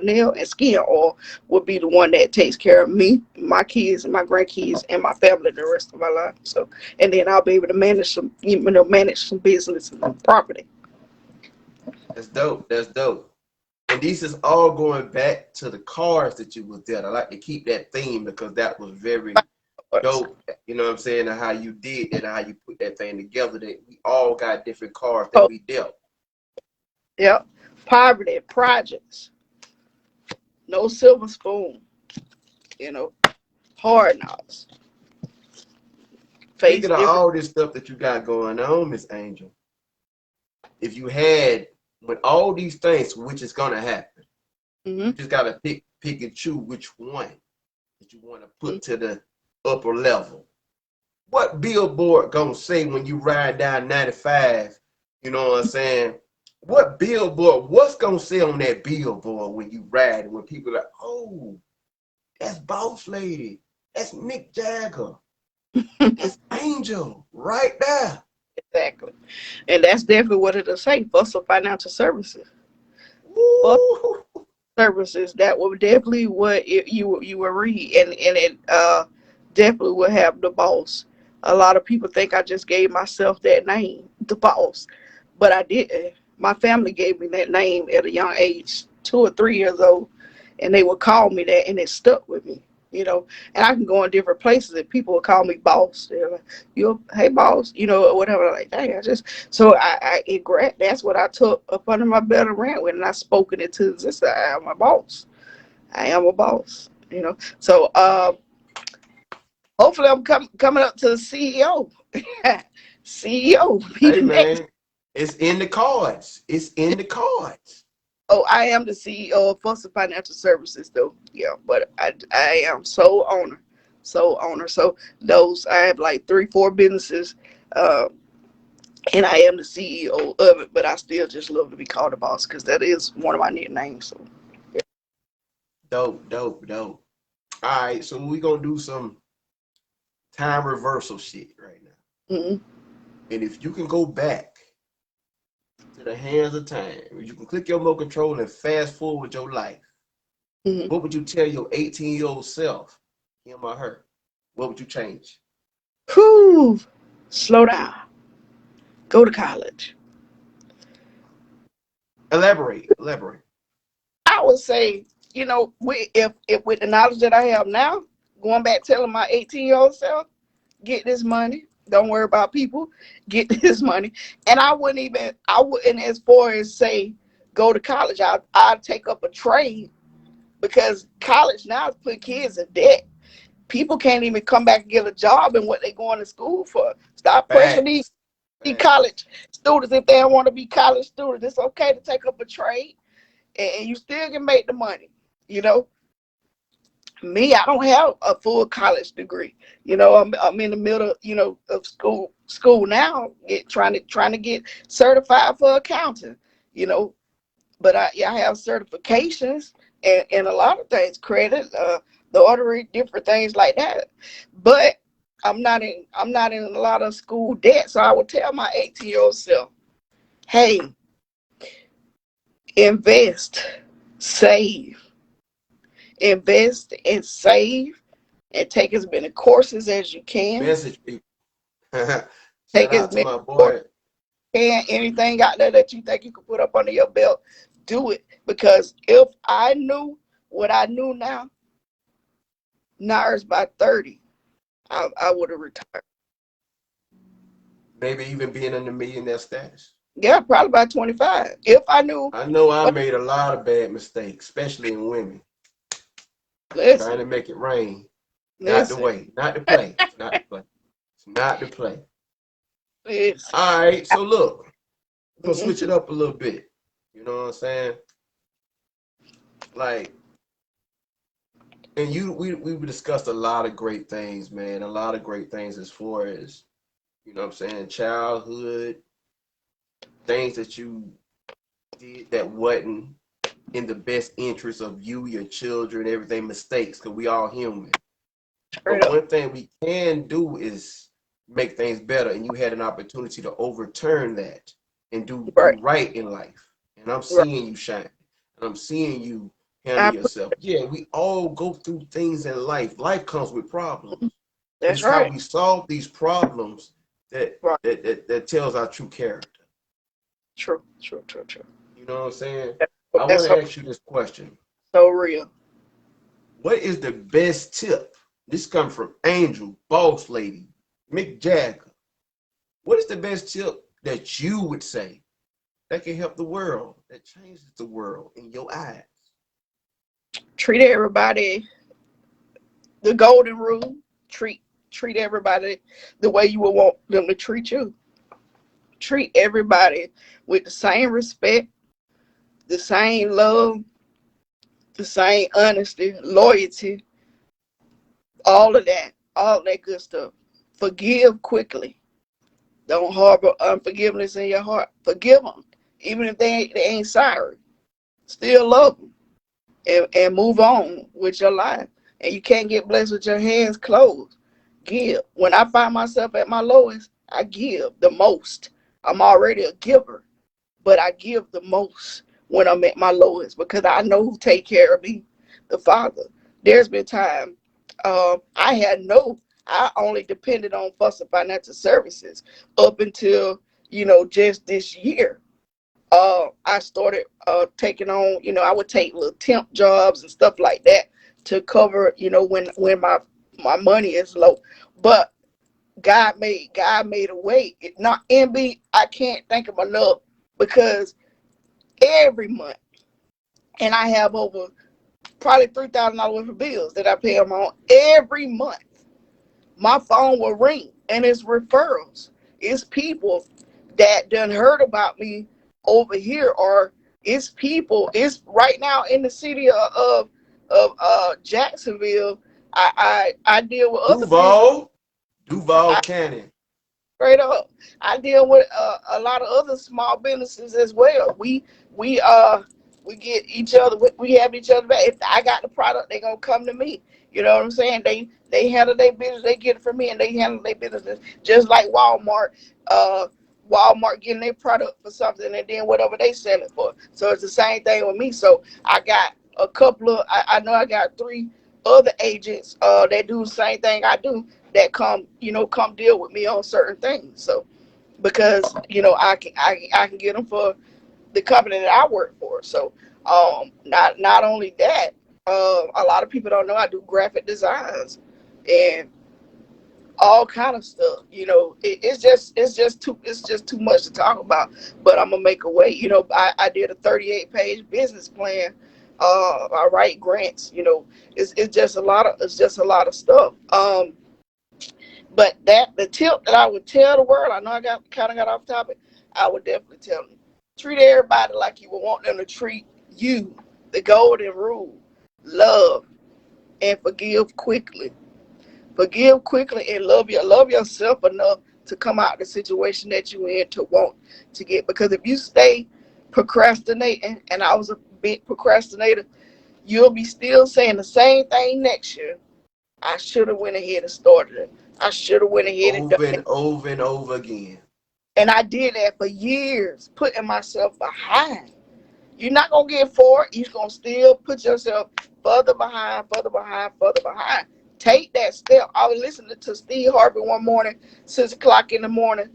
nail, and skin oil will be the one that takes care of me, my kids, and my grandkids, and my family the rest of my life. So, and then I'll be able to manage some business and property. That's dope. That's dope. And these is all going back to the cars that you was there. I like to keep that theme because that was very dope. You know what I'm saying? And how you did that, and how you put that thing together. That we all got different cars that Oh, we dealt. yep. Poverty projects. No silver spoon. You know, hard knocks. Face Speaking of different. all this stuff that you got going on, Miss Angel, if you had with all these things, which is gonna happen, you Hmm. just gotta pick and choose which one that you want to put to the upper level. What billboard gonna say when you ride down 95? You know what I'm saying? What billboard? What's gonna say on that billboard when you ride? When people are like, oh, that's Boss Lady, that's Mick Jagger, that's Angel, right there. Exactly. And that's definitely what it'll say. Bustle Financial Services. Bustle Woo! Services. That will definitely what you will read, and it definitely will have the boss. A lot of people think I just gave myself that name, the boss, but I didn't. My family gave me that name at a young age, 2 or 3 years old, and they would call me that, and it stuck with me. And I can go in different places and people would call me boss. They're like, "You, hey boss," or whatever. Like, hey, I just so that's what I took up under my belt and ran with, and I spoke it into existence. I am a boss. I am a boss. So hopefully I'm coming up to the CEO. CEO be Hey the next. man, it's in the cards. It's in the cards. Oh, I am the CEO of Fussell Financial Services, though. Yeah, but I am so owner, so owner. So those I have like 3, 4 businesses, uh, and I am the CEO of it. But I still just love to be called a boss because that is one of my nicknames. So Dope, dope, dope. All right, so we gonna do some time reversal shit right now. mm-hmm, And if you can go back to the hands of time, if you can click your remote control and fast forward your life, mm-hmm. what would you tell your 18-year-old self? him or her, what would you change? Whew. Slow down. Go to college. Elaborate, elaborate. I would say, if with the knowledge that I have now, going back telling my 18-year-old self, get this money. Don't worry about people. Get this money. And I wouldn't as far as say go to college. I'd take up a trade because college now is putting kids in debt. People can't even come back and get a job in what they're going to school for. Stop pressuring these, Facts, these facts. college students if they don't want to be college students. It's okay to take up a trade and you still can make the money. You know, me, I don't have a full college degree. I'm in the middle, of school now, trying to get certified for accounting. You know, but I have certifications and a lot of things, credit, the ordering, different things like that. But I'm not in a lot of school debt, so I would tell my 18-year-old self, hey, invest, save, invest and save, and take as many courses as you can. Message people. Shout Take as out to many my courses boy. as you can. Anything out there that you think you can put up under your belt, do it. Because if I knew what I knew now, NARS by 30, I would have retired. Maybe even being in the millionaire status. Yeah, probably by 25. If I knew I know I what, made a lot of bad mistakes, especially in women, trying listen, to make it rain. Not the listen, way, not to play. It's not to play. It's not to play. listen. All right, so look, we're gonna Mhm. switch it up a little bit. You know what I'm saying? Like, and we discussed a lot of great things, man. A lot of great things as far as, you know what I'm saying, childhood, things that you did that wasn't in the best interest of you, your children, everything, mistakes, because we all human. But Straight up. one thing we can do is make things better, and you had an opportunity to overturn that and do Right, right in life. And I'm right. seeing you shine, and I'm seeing you handle I put, yourself. Yeah, we all go through things in life. Life comes with problems, but that's it's how right. we solve these problems that Right. that tells our true character. True, true, true, true. You know what I'm saying? That's, I want that's to so, ask you this question: so real. what is the best tip? This comes from Angel, Boss Lady, Mick Jagger. What is the best tip that you would say that can help the world, that changes the world in your eyes? Treat everybody the golden rule. Treat everybody the way you would want them to treat you. Treat everybody with the same respect, the same love, the same honesty, loyalty, all that good stuff. Forgive quickly. Don't harbor unforgiveness in your heart. Forgive them, even if they ain't sorry. Still love them and move on with your life. And you can't get blessed with your hands closed. Give. When I find myself at my lowest, I give the most. I'm already a giver, but I give the most when I'm at my lowest because I know who take care of me, the Father. There's been time I had no, I only depended on Fuster Financial Services up until just this year. I started taking on, I would take little temp jobs and stuff like that to cover, when my money is low. But God made a way. It not NB, I can't thank him enough because every month, and I have over probably $3,000 worth of bills that I pay him on every month. My phone will ring, and it's referrals. It's people that done heard about me over here, or it's people. It's right now in the city of Jacksonville. I deal with other business. Duval, Duval Cannon. Straight up. I deal with a lot of other small businesses as well. We get each other. We have each other back. If I got the product, they gonna come to me. You know what I'm saying? They handle their business. They get it from me, and they handle their business just like Walmart. Uh, Walmart getting their product for something, and then whatever they sell it for. So it's the same thing with me. So I got a couple of. I know I got three. other agents that do the same thing I do that come deal with me on certain things. So because I can get them for the company that I work for. So not only that, a lot of people don't know I do graphic designs and all kind of stuff. It's just too much to talk about. But I'm gonna make a way. I did a 38-page business plan. I write grants. It's just a lot of stuff. But the tip that I would tell the world, I know I got off topic. I would definitely tell them, treat everybody like you would want them to treat you. The golden rule: love and forgive quickly. Forgive quickly and love yourself enough to come out of the situation that you in to want to get. Because if you stay procrastinating, and I was a big procrastinator, you'll be still saying the same thing next year. I should have went ahead and started it. I should have went ahead and done Over and it. over and over again. And I did that for years, putting myself behind. You're not gonna get forward. You're gonna still put yourself further behind, further behind, further behind. Take that step. I was listening to Steve Harvey one morning, 6 o'clock in the morning,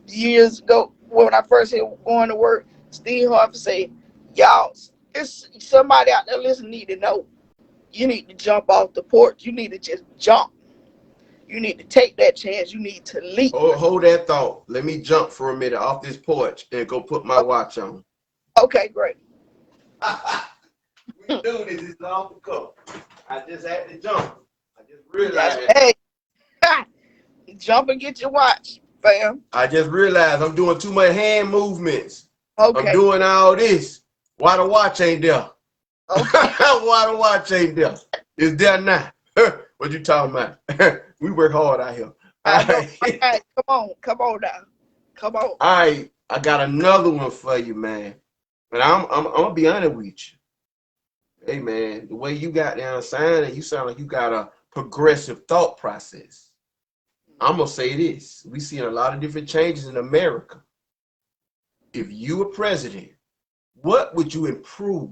years ago when I first hit going to work. Steve Harvey said, "Y'all, it's somebody out there listening need to know. You need to jump off the porch. You need to just jump. You need to take that chance. You need to leap." Hold that thought. Let me jump for a minute off this porch and go put my watch on. Okay, great. We do this. It's off the cuff. I just had to jump. I just That's realized. hey, jump and get your watch, fam. I just realized I'm doing too much hand movements. I'm Okay, doing all this. Why the watch ain't there? okay. Why the watch ain't there? It's there now. What you talking about? We work hard out here. All I know. All right. right, come on now, come on. All right. I got another one for you, man. And I'm gonna be honest with you. Hey man, the way you got down sounding, you sound like you got a progressive thought process. I'm gonna say this. We see a lot of different changes in America. If you were president, what would you improve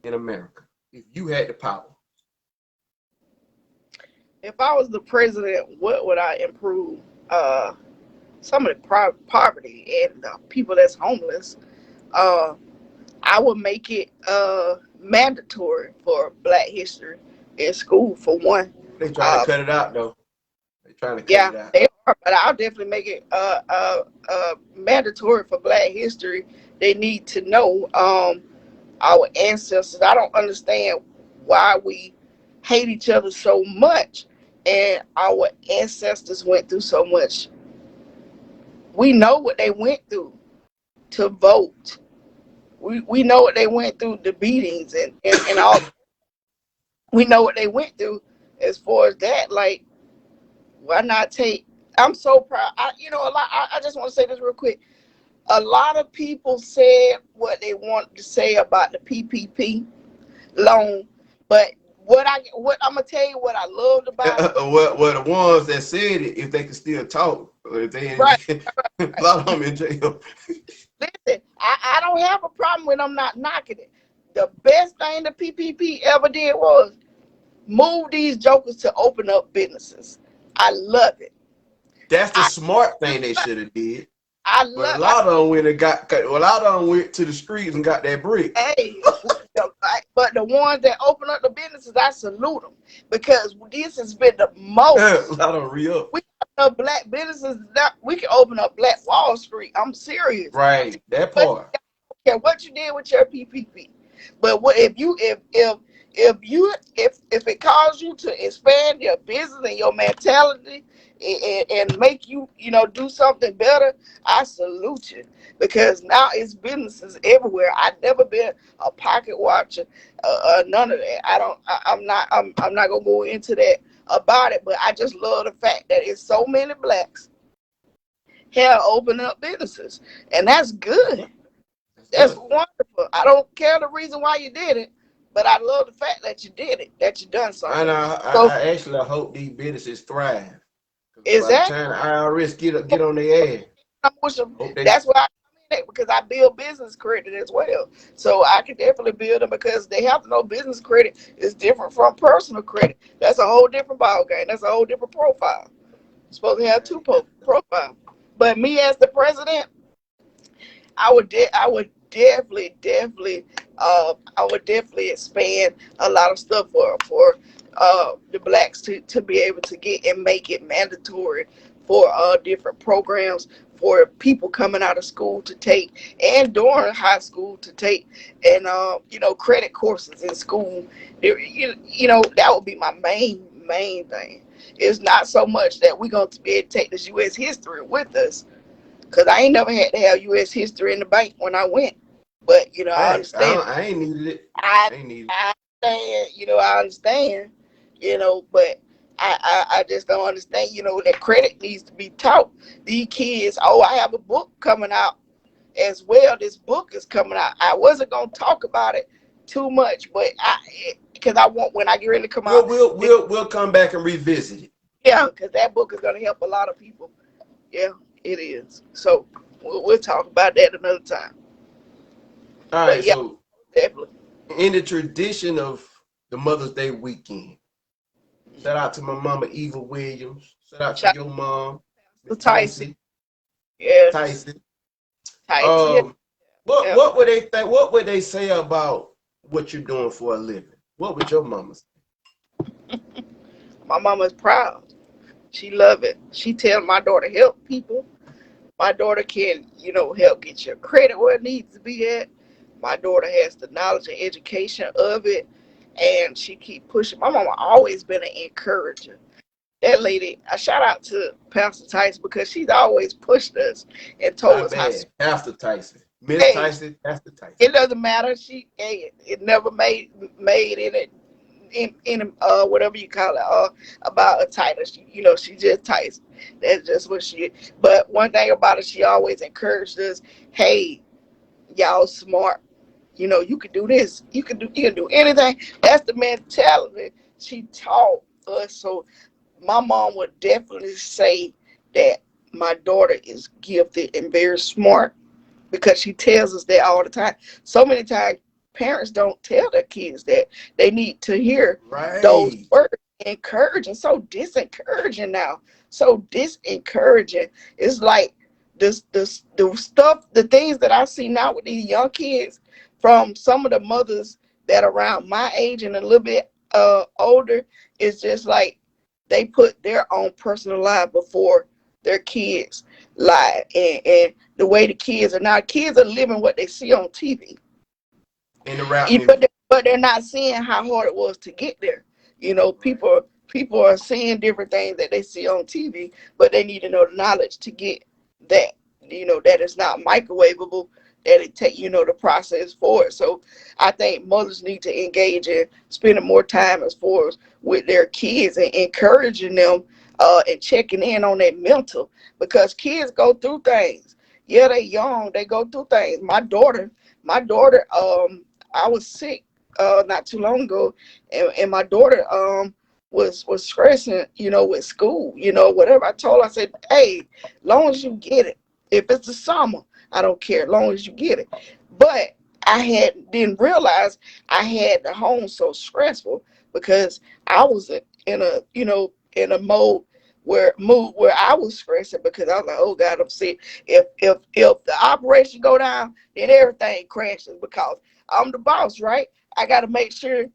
in America if you had the power? If I was the president, what would I improve? Some of the poverty and the people that's homeless. Uh, I would make it mandatory for Black History in school for one. They trying to Uh, cut it out though. They trying to cut yeah, it out. they are, but I'll definitely make it mandatory for Black History. They need to know our ancestors. I don't understand why we hate each other so much, and our ancestors went through so much. We know what they went through to vote. We know what they went through, the beatings and all. We know what they went through as far as that. Like, why not take? I'm so proud. A lot. I just want to say this real quick. A lot of people said what they wanted to say about the PPP loan, but what I'm gonna tell you what I loved about it. Well, the ones that said it, if they could still talk, or if they Right. ain't, a lot of them in jail. Listen, I don't have a problem with them not knocking it. The best thing the PPP ever did was move these jokers to open up businesses. I love it. That's the I smart thing they should have did. I But a love. lot of them went and a lot of them went to the streets and got that brick. Hey, but the ones that open up the businesses, I salute them because this has been the A most. lot of them re-up. We open up Black businesses. We can open up Black Wall Street. I'm serious. Right, that But part. care what you did with your PPP. But what if it caused you to expand your business and your mentality and make you do something better, I salute you because now it's businesses everywhere. I've never been a pocket watcher, none of that. I'm not gonna go into that about it, but I just love the fact that it's so many blacks here opening up businesses, and that's good. That's That's good. wonderful. I don't care the reason why you did it, but I love the fact that you did it, that you done And something. So I actually hope these businesses thrive. Because is by the that time the IRS get on their ass, I'm wishing, hope they that's why I come that because I build business credit as well. So I can definitely build them because they have to know business credit is different from personal credit. That's a whole different ball game. That's a whole different profile. You're supposed to have two Right. That's profiles. But me as the president, I would I would definitely expand a lot of stuff for the blacks to be able to get and make it mandatory for different programs for people coming out of school to take and during high school to take and credit courses in school. You know that would be my main thing. It's not so much that we're going to be able to take this U.S. history with us, because I ain't never had to have U.S. history in the bank when I went. But, I facts. understand. I ain't needed it. I, I ain't needed it. I understand, I understand, but I just don't understand, that credit needs to be taught. These kids, oh, I have a book coming out as well. This book is coming out. I wasn't going to talk about it too much, but because I want, when I get ready to come out, We'll come back and revisit it. yeah, because that book is going to help a lot of people. Yeah, it is. So we'll talk about that another time. All But right. yeah, So definitely. in the tradition of the Mother's Day weekend, shout out to my mama Eva Williams. Shout out to Shout your mom, out Miss to Tyson. Tyson. Yes, Tyson. Tyson. Yeah, Um, what yeah. what would they think? What would they say about what you're doing for a living? What would your mama say? My mama's proud. She love it. She tell my daughter help people. My daughter can, help get your credit where it needs to be at. My daughter has the knowledge and education of it, and she keep pushing. My mama always been an encourager. That lady, I shout out to Pastor Tyson because she's always pushed us and told My us how. bad. Pastor Tyson. Miss Hey, Tyson, Pastor Tyson. it doesn't matter. It never made in it in whatever you call it about a title. She just Tyson. That's just what she is. But one thing about it, she always encouraged us. Hey, y'all smart. You can do this. You can do anything. That's the mentality she taught us. So my mom would definitely say that my daughter is gifted and very smart because she tells us that all the time. So many times, parents don't tell their kids that they need to hear those Right. words. Encouraging, so disencouraging now, so disencouraging. It's like the stuff, the things that I see now with these young kids from some of the mothers that are around my age and a little bit older. Is just like they put their own personal life before their kids' life, and the way the kids are living what they see on TV. In the rap You know, music. but they're not seeing how hard it was to get there. Right. People are seeing different things that they see on TV, but they need to know the knowledge to get that. That is not microwavable. That it take the process for it. So I think mothers need to engage in spending more time as far as with their kids and encouraging them and checking in on their mental, because kids go through things. Yeah, they young, they go through things. My daughter, I was sick not too long ago, and my daughter was stressing, with school, whatever. I told her, I said, hey, long as you get it, if it's the summer, I don't care, long as you get it. But didn't realize I had the home so stressful because I was in a in a mood where I was stressing because I was like, oh God, I'm sick. If the operation go down, then everything crashes because I'm the boss, right? I got to make sure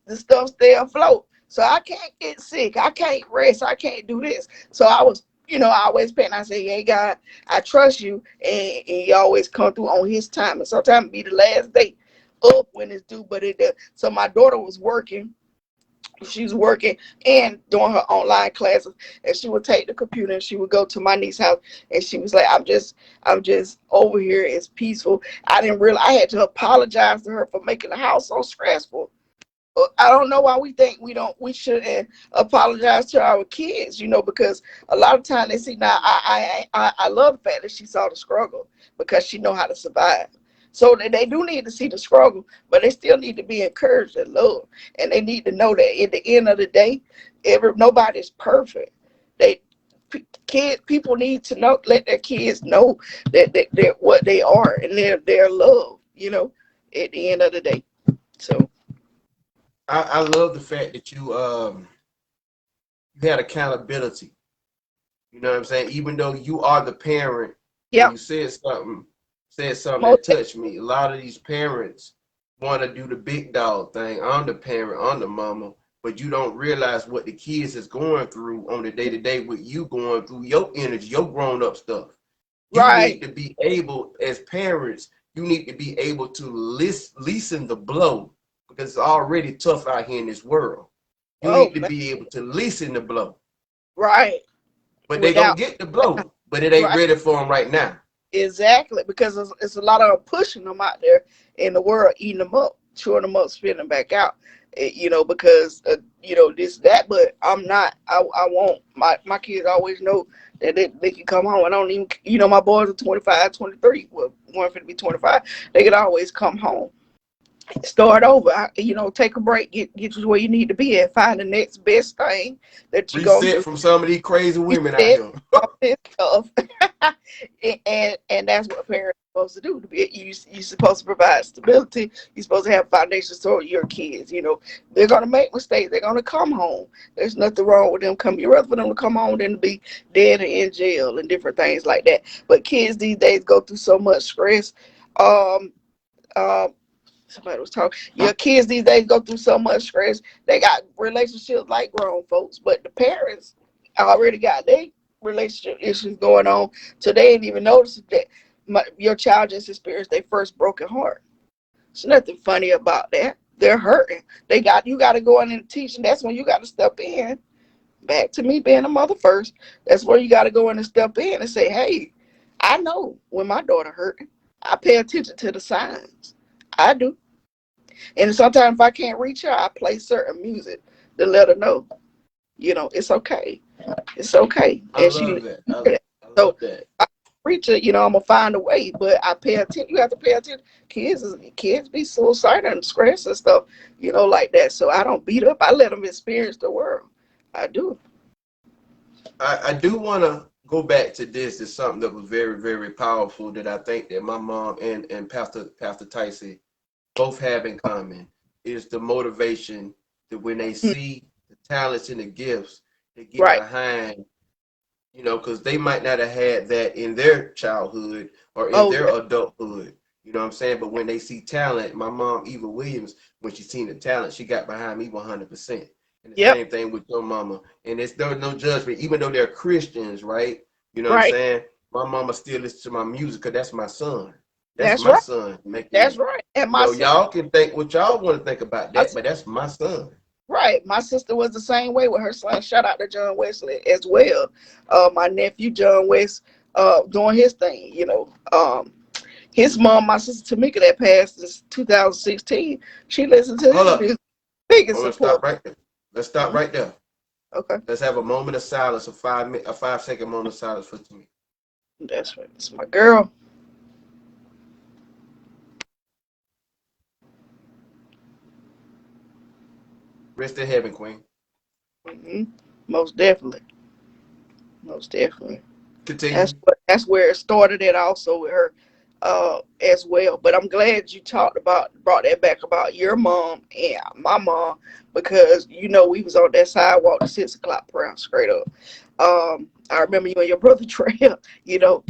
the stuff stay afloat. So I can't get sick. I can't rest. I can't do this. So I was, I always pay. And I say, hey God, I trust you, and you always come through on His time. And sometimes it be the last day up when it's due, but it does. So my daughter was working. She's working and doing her online classes, and she would take the computer and she would go to my niece's house, and she was like, I'm just over here. It's peaceful. I didn't realize I had to apologize to her for making the house so stressful. I don't know why we think we shouldn't apologize to our kids, because a lot of times they see. Now I love the fact that she saw the struggle because she know how to survive. So they do need to see the struggle, but they still need to be encouraged and loved, and they need to know that at the end of the day, nobody's perfect. They People need to know, let their kids know that they're what they are, and they're loved, at the end of the day. So I love the fact that you had accountability. You know what I'm saying? Even though you are the parent, and yeah, you said something that most touched me. A lot of these parents want to do the big dog thing. I'm the parent, I'm the mama, but you don't realize what the kids is going through on the day to day with you going through your energy, your grown up stuff. You need right. to be able, as parents, you need to be able to lessen the blow because it's already tough out here in this world. You Oh need to man, be able to lessen the blow. right. But they gonna Without get the blow, but it ain't right. ready for them right now. Exactly, because it's a lot of pushing them out there in the world, eating them up, chewing them up, spitting them back out. Because this that, but I'm not. I won't. My kids always know that they can come home. I don't even. My boys are 25, 23. Well, one for to be 25. They can always come home, start over. Take a break, get you where you need to be at, find the next best thing that you're gonna Reset do. from some of these crazy women out Reset here. all this stuff, and that's what parents are supposed to do. To be you're supposed to provide stability. You're supposed to have foundations for your kids. They're gonna make mistakes. They're gonna come home. There's nothing wrong with them coming. You'd rather for them to come home than to be dead or in jail and different things like that. But kids these days go through so much stress. Um, um, Somebody was talking. Your kids these days go through so much stress. They got relationships like grown folks, but the parents already got their relationship issues going on, so they ain't even notice that your child just experienced their first broken heart. There's nothing funny about that. They're hurting. You got to go in and teach, and that's when you got to step in. Back to me being a mother first. That's where you got to go in and step in and say, "Hey, I know when my daughter hurting. I pay attention to the signs. I do." And sometimes if I can't reach her, I play certain music to let her know, it's okay. It's okay. I And she love that. I love so that. I reach her, I'm gonna find a way. But I pay attention. You have to pay attention. Kids be suicidal and stressed and stuff, like that. So I don't beat up. I let them experience the world. I do. I do want to go back to this. It's something that was very, very powerful that I think that my mom and Pastor Tyson both have in common is the motivation that when they Mm, see the talents and the gifts, they get right. behind, because they might not have had that in their childhood or in Oh their yeah. adulthood. You know what I'm saying? But when they see talent, my mom, Eva Williams, when she seen the talent, she got behind me 100%. And the Yep. same thing with your mama. And it's there's no judgment, even though they're Christians, right? You know what I'm Right. saying? My mama still listens to my music because that's my son. That's That's my right. son making That's that. right. And my sister. Y'all can think what y'all want to think about My that, but that's my son. Right. My sister was the same way with her son. Shout out to John Wesley as well. My nephew John West doing his thing, his mom, my sister Tamika that passed in 2016, she listened to Hold his up. music. Biggest I'm gonna support. stop right there. Let's stop Mhm. right there. Okay. Let's have a moment of silence, a 5 second moment of silence for me. That's right. That's my girl. Rest in heaven, Queen. hmm Most definitely. Most definitely. That's Continue. what that's where it started at also with her as well. But I'm glad you brought that back about your mom and my mom because we was on that sidewalk at 6 o'clock prayer straight up. I remember you and your brother Trail,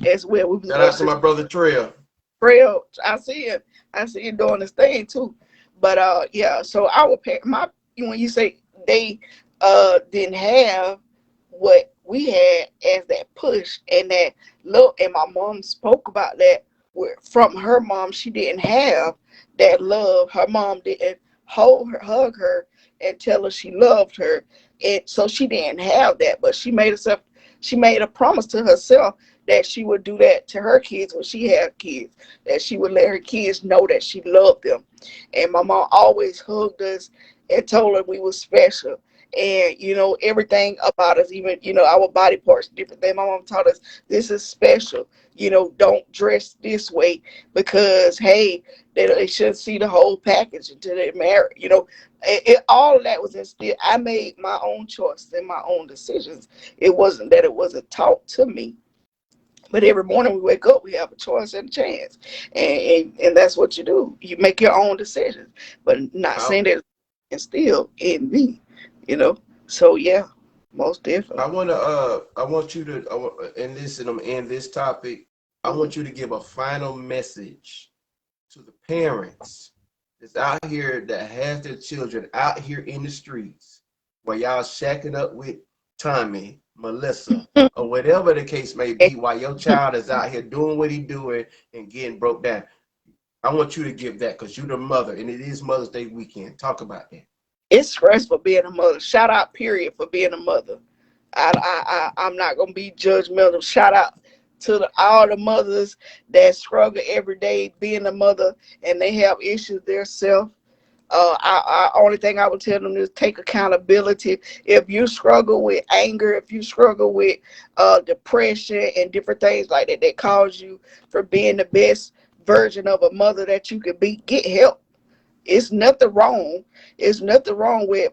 as well. We was Shout going out to to my brother Trail. Trail. I see him doing his thing too. But yeah, so our parent my when you say they didn't have what we had as that push and that look, and my mom spoke about that where from her mom she didn't have that love. Her mom didn't hold her, hug her, and tell her she loved her. And so she didn't have that, but she made a promise to herself that she would do that to her kids when she had kids, that she would let her kids know that she loved them. And my mom always hugged us and told her we were special. And everything about us, even our body parts, different thing. My mom taught us this is special. Don't dress this way because hey, they should see the whole package until they're married. All of that was instilled. I made my own choices and my own decisions. It wasn't that it wasn't taught to me. But every morning we wake up, we have a choice and a chance, and that's what you do. You make your own decisions, but not I saying that it's instilled in me, you know. So yeah, most I definitely. wanna I want you to and listen. I'm in this topic. I Mhm. want you to give a final message to the parents that's out here that has their children out here in the streets where y'all shacking up with Tommy, Melissa, or whatever the case may be, while your child is out here doing what he doing and getting broke down. I want you to give that because you're the mother, and it is Mother's Day weekend. Talk about that. It's stressful being a mother. Shout out, period, for being a mother. I'm not gonna be judgmental. Shout out to all the mothers that struggle every day being a mother and they have issues themselves. Only thing I would tell them is take accountability. If you struggle with anger, if you struggle with depression and different things like that that cause you from being the best version of a mother that you could be, get help. It's nothing wrong. It's nothing wrong with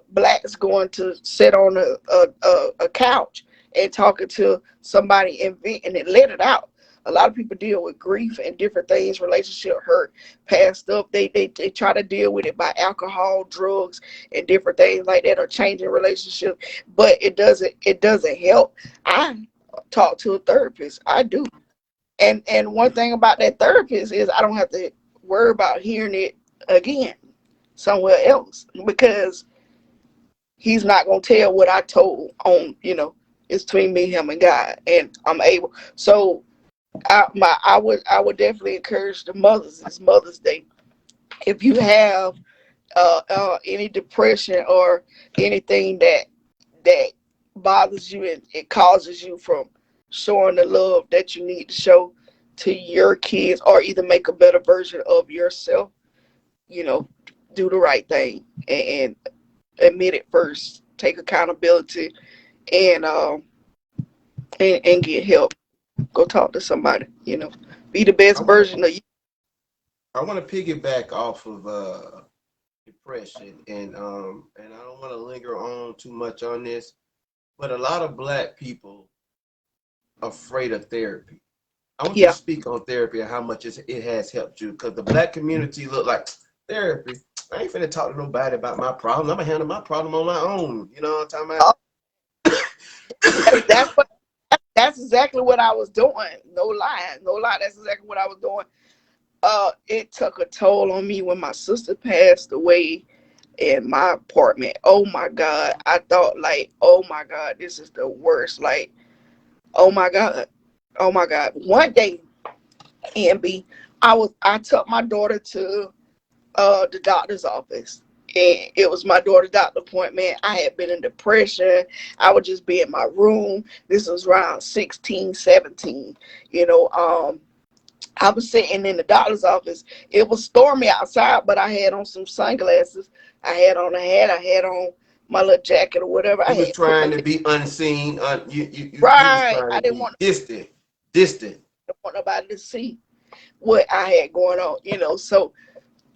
blacks going to sit on a couch and talking to somebody and venting and let it out. A lot of people deal with grief and different things, relationship hurt, past stuff. They try to deal with it by alcohol, drugs, and different things like that, or changing relationships. But it doesn't help. I talk to a therapist. I do. And one thing about that therapist is I don't have to worry about hearing it again somewhere else because he's not gonna tell what I told on, it's between me, him, and God, and I'm able. So I would definitely encourage the mothers. It's Mother's Day. If you have any depression or anything that bothers you and it causes you from showing the love that you need to show to your kids or either make a better version of yourself, you know, do the right thing and admit it first, take accountability and and get help. Go talk to somebody, Be the I best want to version of you. I want to piggyback off of depression and I don't want to linger on too much on this, but a lot of black people afraid of therapy. I want you to Yeah. speak on therapy and how much it has helped you because the black community look like therapy. I ain't finna talk to nobody about my problem. I'm gonna handle my problem on my own. You know what I'm talking Oh, about? that's exactly what I was doing. No lie. No lie. That's exactly what I was doing. It took a toll on me when my sister passed away in my apartment. Oh my God. I thought like, oh my God, this is the worst. Like, oh my God. Oh my God. One day, NB, I took my daughter to the doctor's office. And it was my daughter's doctor appointment. I had been in depression. I would just be in my room. This was around 16, 17. You know, I was sitting in the doctor's office. It was stormy outside, but I had on some sunglasses. I had on a hat. I had on my little jacket or whatever. I You was had put my trying to lip be unseen. You was right. trying I to didn't be distant, distant. want nobody to see what I had going on. So,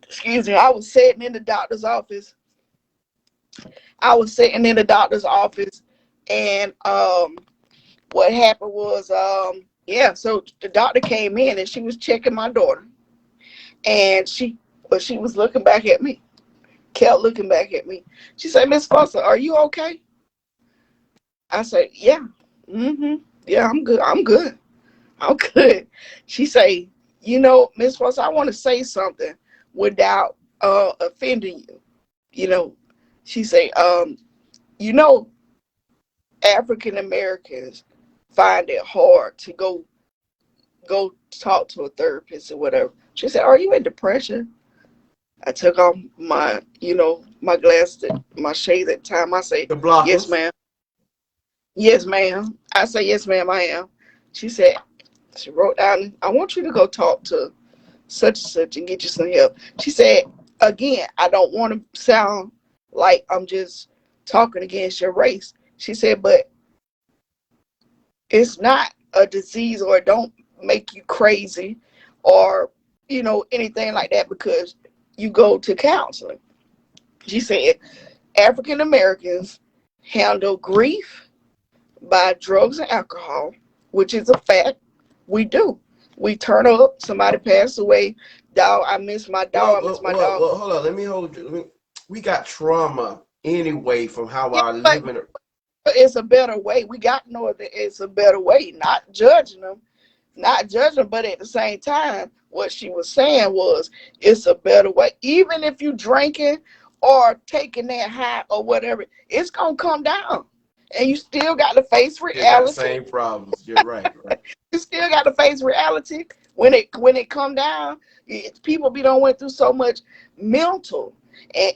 excuse me, I was sitting in the doctor's office. I was sitting in the doctor's office, and what happened was, yeah. So the doctor came in, and she was checking my daughter, and she was looking back at me, kept looking back at me. She said, "Miss Foster, are you okay?" I said, "Yeah, yeah, I'm good. I'm good. I'm good." She said, "Miss Foster, I want to say something without offending you." You know, she said, you know, African Americans find it hard to go talk to a therapist or whatever. She said, "Are you in depression?" I took off my glasses, my shades at the time. I say, The "Yes, blockers. ma'am. Yes, ma'am." I say, "Yes, ma'am, I am." She said, she wrote down, "I want you to go talk to such and such and get you some help." She said, "Again, I don't want to sound like I'm just talking against your race. She said, but it's not a disease, or it don't make you crazy, or anything like that, because you go to counseling. She said African Americans handle grief by drugs and alcohol, which is a fact. We do. We turn up, somebody passed away, dog, I miss my dog, I miss my dog. Hold on. Let me hold you. We got trauma anyway from how Yeah, our but living. it's a better way. We got to know that it's a better way. Not judging them, but at the same time, what she was saying was it's a better way. Even if you drinking or taking that high or whatever, it's gonna come down, and you still got to face Still got the reality. same problems. You're right. Right. You still got to face reality when it come down. People be done went through so much mental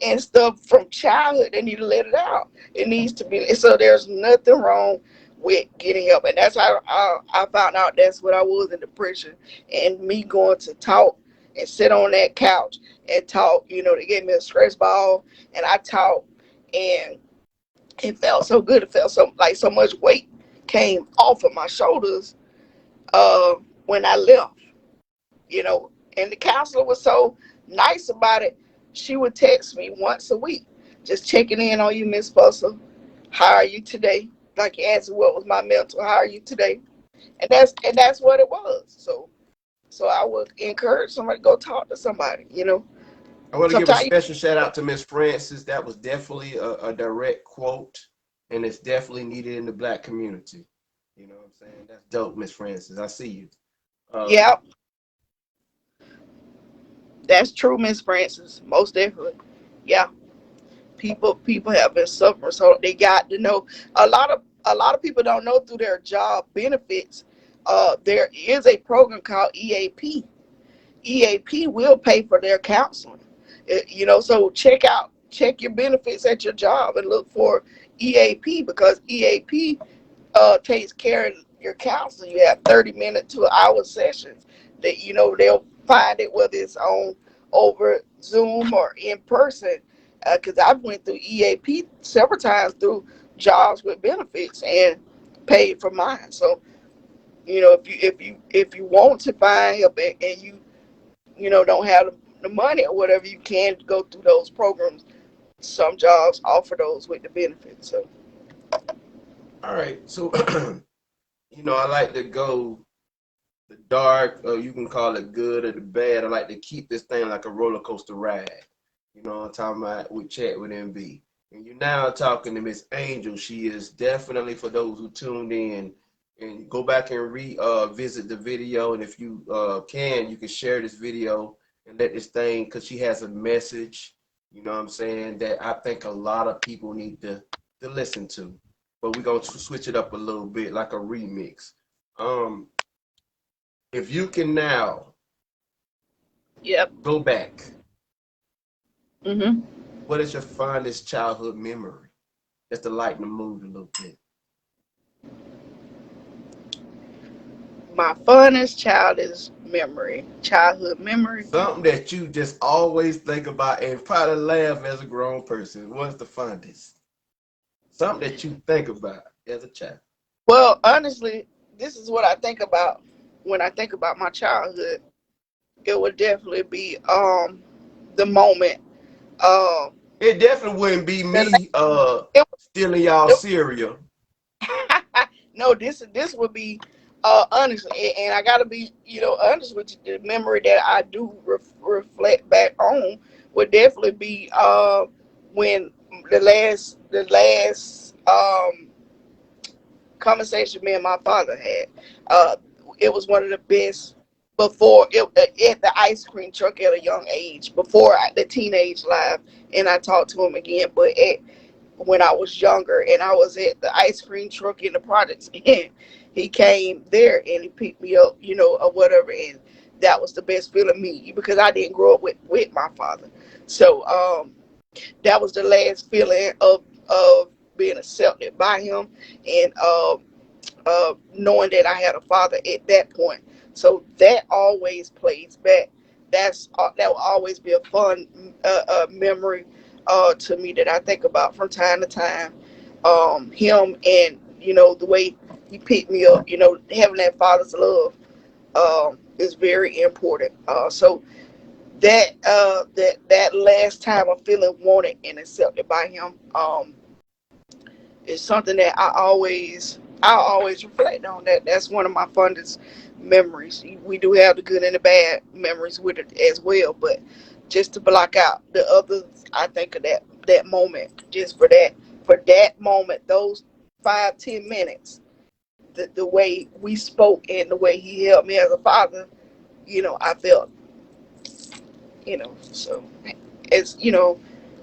and stuff from childhood. They need to let it out. It needs to be. So there's nothing wrong with getting help, and that's how I found out that's what I was in depression, and me going to talk and sit on that couch and talk. They gave me a stress ball, and I talked, and it felt so good. It felt so like so much weight came off of my shoulders when I left, you know. And the counselor was so nice about it. She would text me once a week, just checking in on you, Miss Fussell. How are you today? Like you asked, what was my mental? How are you today? And that's what it was. So I would encourage somebody to go talk to somebody. I want to give a Sometimes, special shout out to Miss Francis. That was definitely a direct quote, and it's definitely needed in the black community. You know what I'm saying? That's dope, Miss Francis. I see you. yeah, Um, that's true, Miss Francis. Most definitely. Yeah. People have been suffering, so they got to know. A lot of people don't know through their job benefits. There is a program called EAP will pay for their counseling. So check your benefits at your job and look for EAP, because EAP takes care of your counseling. You have 30-minute to an hour sessions that they'll find it, whether it's on over Zoom or in person. Because I've went through EAP several times through jobs with benefits and paid for mine. So if you want to find help, and you don't have the money or whatever, you can go through those programs. Some jobs offer those with the benefits. So all right. So, I like to go the dark, or you can call it good or the bad. I like to keep this thing like a roller coaster ride. I'm talking about we chat with MB. And you're now talking to Miss Angel. She is definitely, for those who tuned in, and go back and visit the video. And if you you can share this video and let this thing, because she has a message, you know what I'm saying, that I think a lot of people need to listen to. But we're going to switch it up a little bit, like a remix. Um, if you can now yep. go back, hmm what is your fondest childhood memory? Just to lighten the mood a little bit. My funnest childhood memory. Something that you just always think about and probably laugh as a grown person. What's the fondest? Something that you think about as a child. Well, honestly, this is what I think about when I think about my childhood. It would definitely be the moment. Um, It definitely wouldn't be the, me it, stealing y'all it, cereal. no, this would be honestly, and I gotta be honest with you. The memory that I do reflect back on would definitely be when the last conversation me and my father had. Uh, it was one of the best before at the ice cream truck at a young age, before the teenage life, and I talked to him again. But when I was younger, and I was at the ice cream truck in the projects, and he came there and he picked me up, or whatever, and that was the best feeling me, because I didn't grow up with my father. So that was the last feeling of being accepted by him, and knowing that I had a father at that point. So that always plays back. That will always be a fun memory. to me that I think about from time to time. Him and the way he picked me up. Having that father's love is very important. So that last time of feeling wanted and accepted by him is something that I always reflect on. That's one of my fondest memories. We do have the good and the bad memories with it as well, but just to block out the others, I think of that moment, just for that moment, those 5-10 minutes, the way we spoke and the way he held me as a father, I felt, so it's,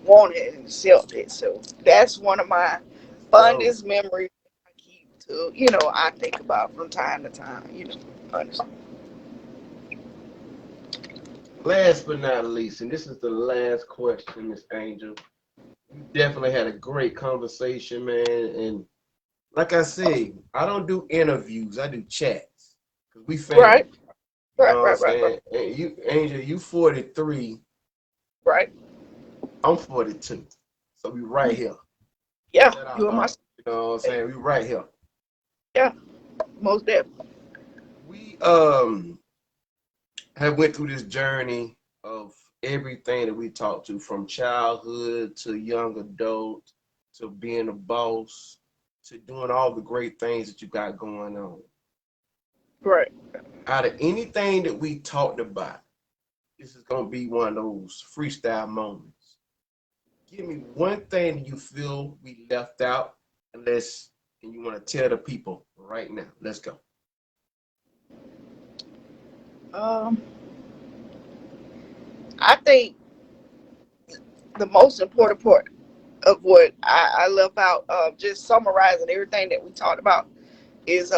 wanted and accepted. So that's one of my So, fondest memories I keep to, I think about from time to time, honestly. last but not least, and this is the last question, Miss Angel. We definitely had a great conversation, man. And like I say, I don't do interviews, I do chats. Because we Right, family. You know right, what I'm right, right, right, saying? And you, Angel, you 43, right. I'm 42. So we right here. Yeah, Shout out you and my, You know what I'm saying? We right here. yeah, most definitely. We have went through this journey of everything that we talked to, from childhood to young adult to being a boss to doing all the great things that you got going on. Right. Out of anything that we talked about, this is gonna be one of those freestyle moments. Give me one thing that you feel we left out, unless and you want to tell the people right now. Let's go. Um, I think the most important part of what I left out, just summarizing everything that we talked about, is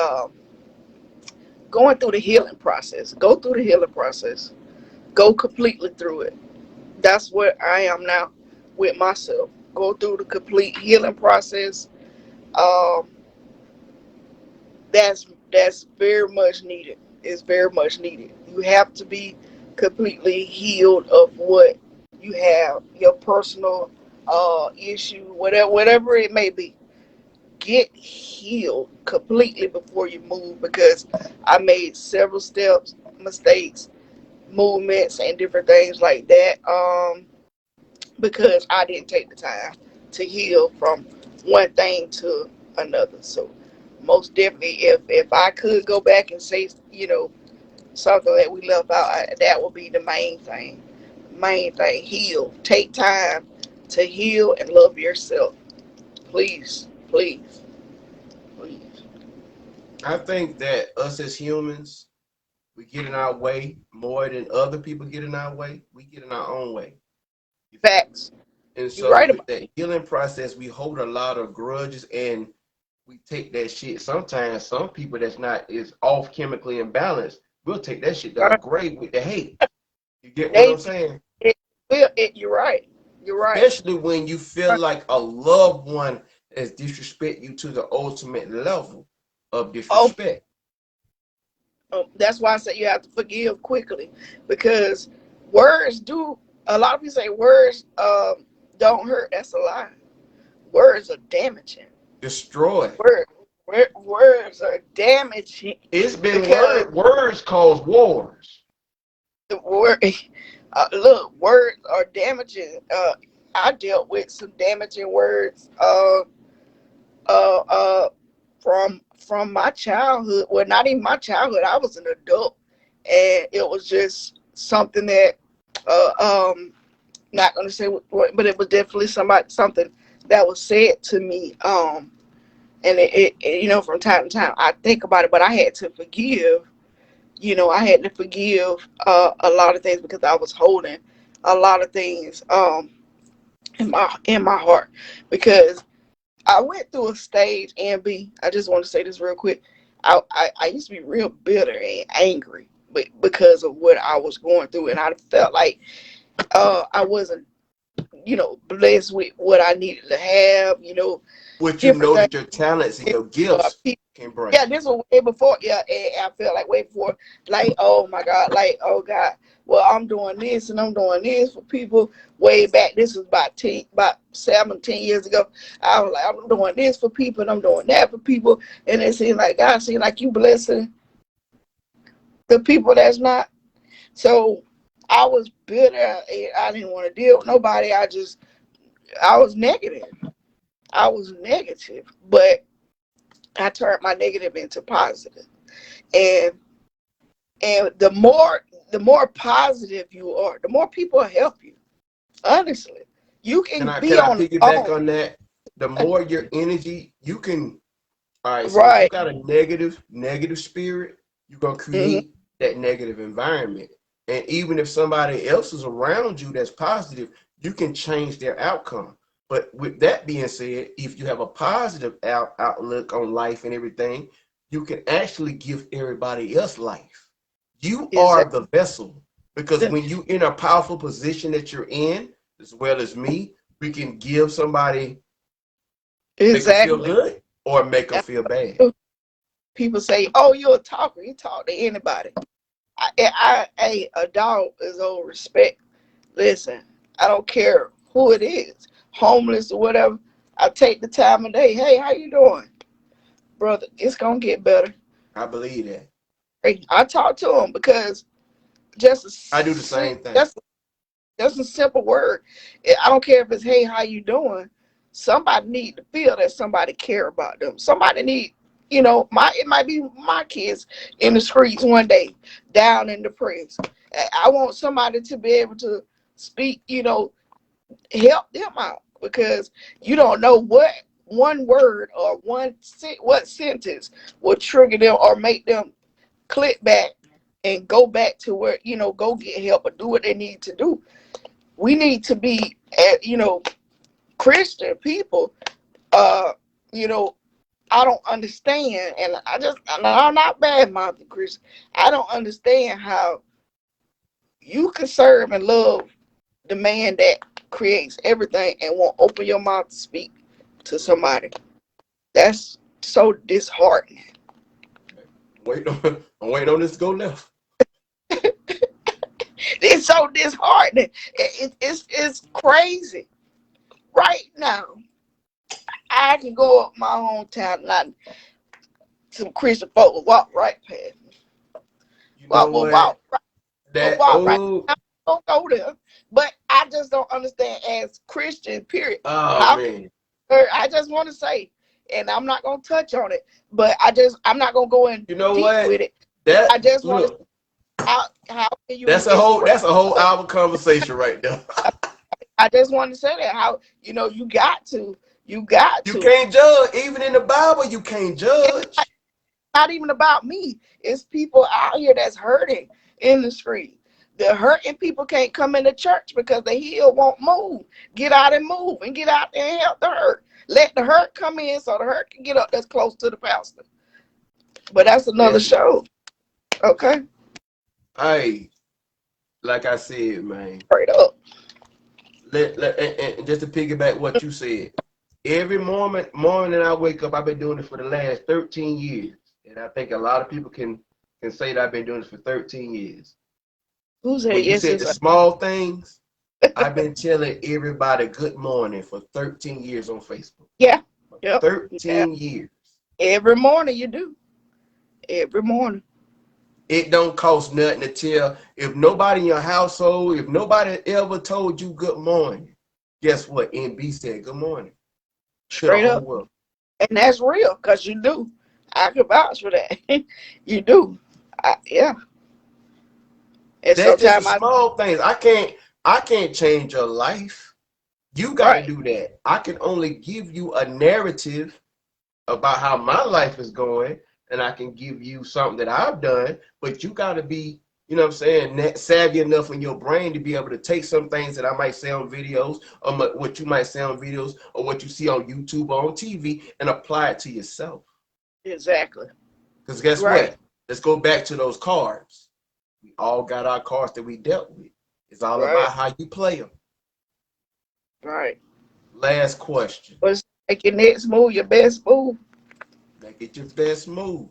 going through the healing process. Go through the healing process. Go completely through it. That's what I am now with myself. Go through the complete healing process. Um, that's very much needed. It's very much needed. You have to be completely healed of what you have, your personal issue, whatever it may be. Get healed completely before you move, because I made several steps, mistakes, movements, and different things like that. Because I didn't take the time to heal from one thing to another. So most definitely, if I could go back and say, something that we left out, that would be the main thing. Main thing, heal. Take time to heal and love yourself. Please, please, please. I think that us as humans, we get in our way more than other people get in our way. We get in our own way. You feel me? Facts. And You're so right with about that healing process, we hold a lot of grudges and we take that shit. Sometimes some people that's not is off chemically imbalanced, we'll take that shit to the right. grave with the hate. You get what I'm They saying? it, you're right. You're right. Especially when you feel like a loved one has disrespect you to the ultimate level of Oh, disrespect. that's why I say you have to forgive quickly, because words do. A lot of people say words don't hurt. That's a lie. Words are damaging. Destroy. Words are damaging It's been because words cause wars. the word. Look, words are damaging. I dealt with some damaging words. Uh, uh, from my childhood. Well, not even my childhood. I was an adult, and it was just something that, not gonna say what, but it was definitely something that was said to me. And from time to time, I think about it, but I had to forgive. I had to forgive a lot of things, because I was holding a lot of things in my heart, because I went through a stage, and I just want to say this real quick. I used to be real bitter and angry, because of what I was going through, and I felt like I wasn't. blessed with what I needed to have, What you different know things. that your talents and your Uh, gifts people, can bring. yeah, this was way before. Yeah, and I felt like way before. Like, oh my God, like, oh God. Well, I'm doing this and I'm doing this for people way back. This was about 17 years ago. I was like, I'm doing this for people and I'm doing that for people. And it seemed like God seemed like you blessing the people that's not. So I was bitter. I didn't want to deal with nobody. I was negative. I was negative, but I turned my negative into positive. And the more positive you are, the more people help you. Honestly, you Can can I be can I on the piggyback phone, on that? The more your energy, you can. All right, so if you right? got a negative spirit, you're gonna Hmm. create that negative environment. And even if somebody else is around you that's positive, you can change their outcome. But with that being said, if you have a positive outlook on life and everything, you can actually give everybody else life. You are Exactly. the vessel. Because when you in a powerful position that you're in, as well as me, we can give somebody, make them feel Exactly. good or make them feel bad. People say, "Oh, you're a talker. You talk to anybody." A dog is on respect. Listen, I don't care who it is, homeless or whatever. I take the time of day. Hey, how you doing, brother? It's gonna get better. I believe that. Hey, I talk to him because just I do the a, same thing. just a simple word. I don't care if it's hey, how you doing. Somebody need to feel that somebody care about them. Somebody need, it might be my kids in the streets one day, down in the press. I want somebody to be able to speak, help them out because you don't know what one word or what sentence will trigger them or make them click back and go back to where go get help or do what they need to do. We need to be Christian people. uh you know I don't understand, and I'm not bad mouthing Christian. I don't understand how you can serve and love the man that creates everything and won't open your mouth to speak to somebody. That's so disheartening. Wait on, I'm waiting on this to go left. It's so disheartening. It's crazy. Right now, I can go up my hometown and some Christian folk will walk right past me. You know Walk, will what? walk, right, will That walk right. old, I don't go there, but I just don't understand as Christian. Period. oh How can man. I just want to say, and I'm not gonna touch on it, but I'm not gonna go in You know deep with what? it. I That just want to look, how can you express that's a whole love? hour conversation right there. I just want to say that how you got You to. can't judge. Even in the Bible, you can't It's judge. not even about me. It's people out here that's hurting in the street. The hurting people can't come into church because the heel won't move. Get out and move and get out there and help the hurt. Let the hurt come in so the hurt can get up that's close to the pastor. But that's another Listen, show. Okay? hey, like I said, man. Straight up. And just to piggyback what you said, every morning that I wake up, I've been doing this for the last 13 years, and I think a lot of people can say that I've been doing this for 13 years. Who said When you yes, said yes, the small things, I've been telling everybody good morning for 13 years on Facebook. yeah. Yep. Yeah. 13 years. Every morning you do. Every morning. It don't cost nothing to tell. If nobody in your household, if nobody ever told you good morning, guess what? NB said good morning to the Straight whole up. world. And that's real because you do. I can vouch for that. You do. Yeah. And That's just the sometimes small things. I can't change your life. You got to right. do that. I can only give you a narrative about how my life is going, and I can give you something that I've done, but you got to be, you know what I'm saying, savvy enough in your brain to be able to take some things that I might say on videos, or what you might say on videos, or what you see on YouTube or on TV, and apply it to yourself. Exactly. Because guess Right. what? Let's go back to those cards. We all got our cards that we dealt with. It's all Right. about how you play them. Right. Last question. What's like your next move, your best move? Make it your best move.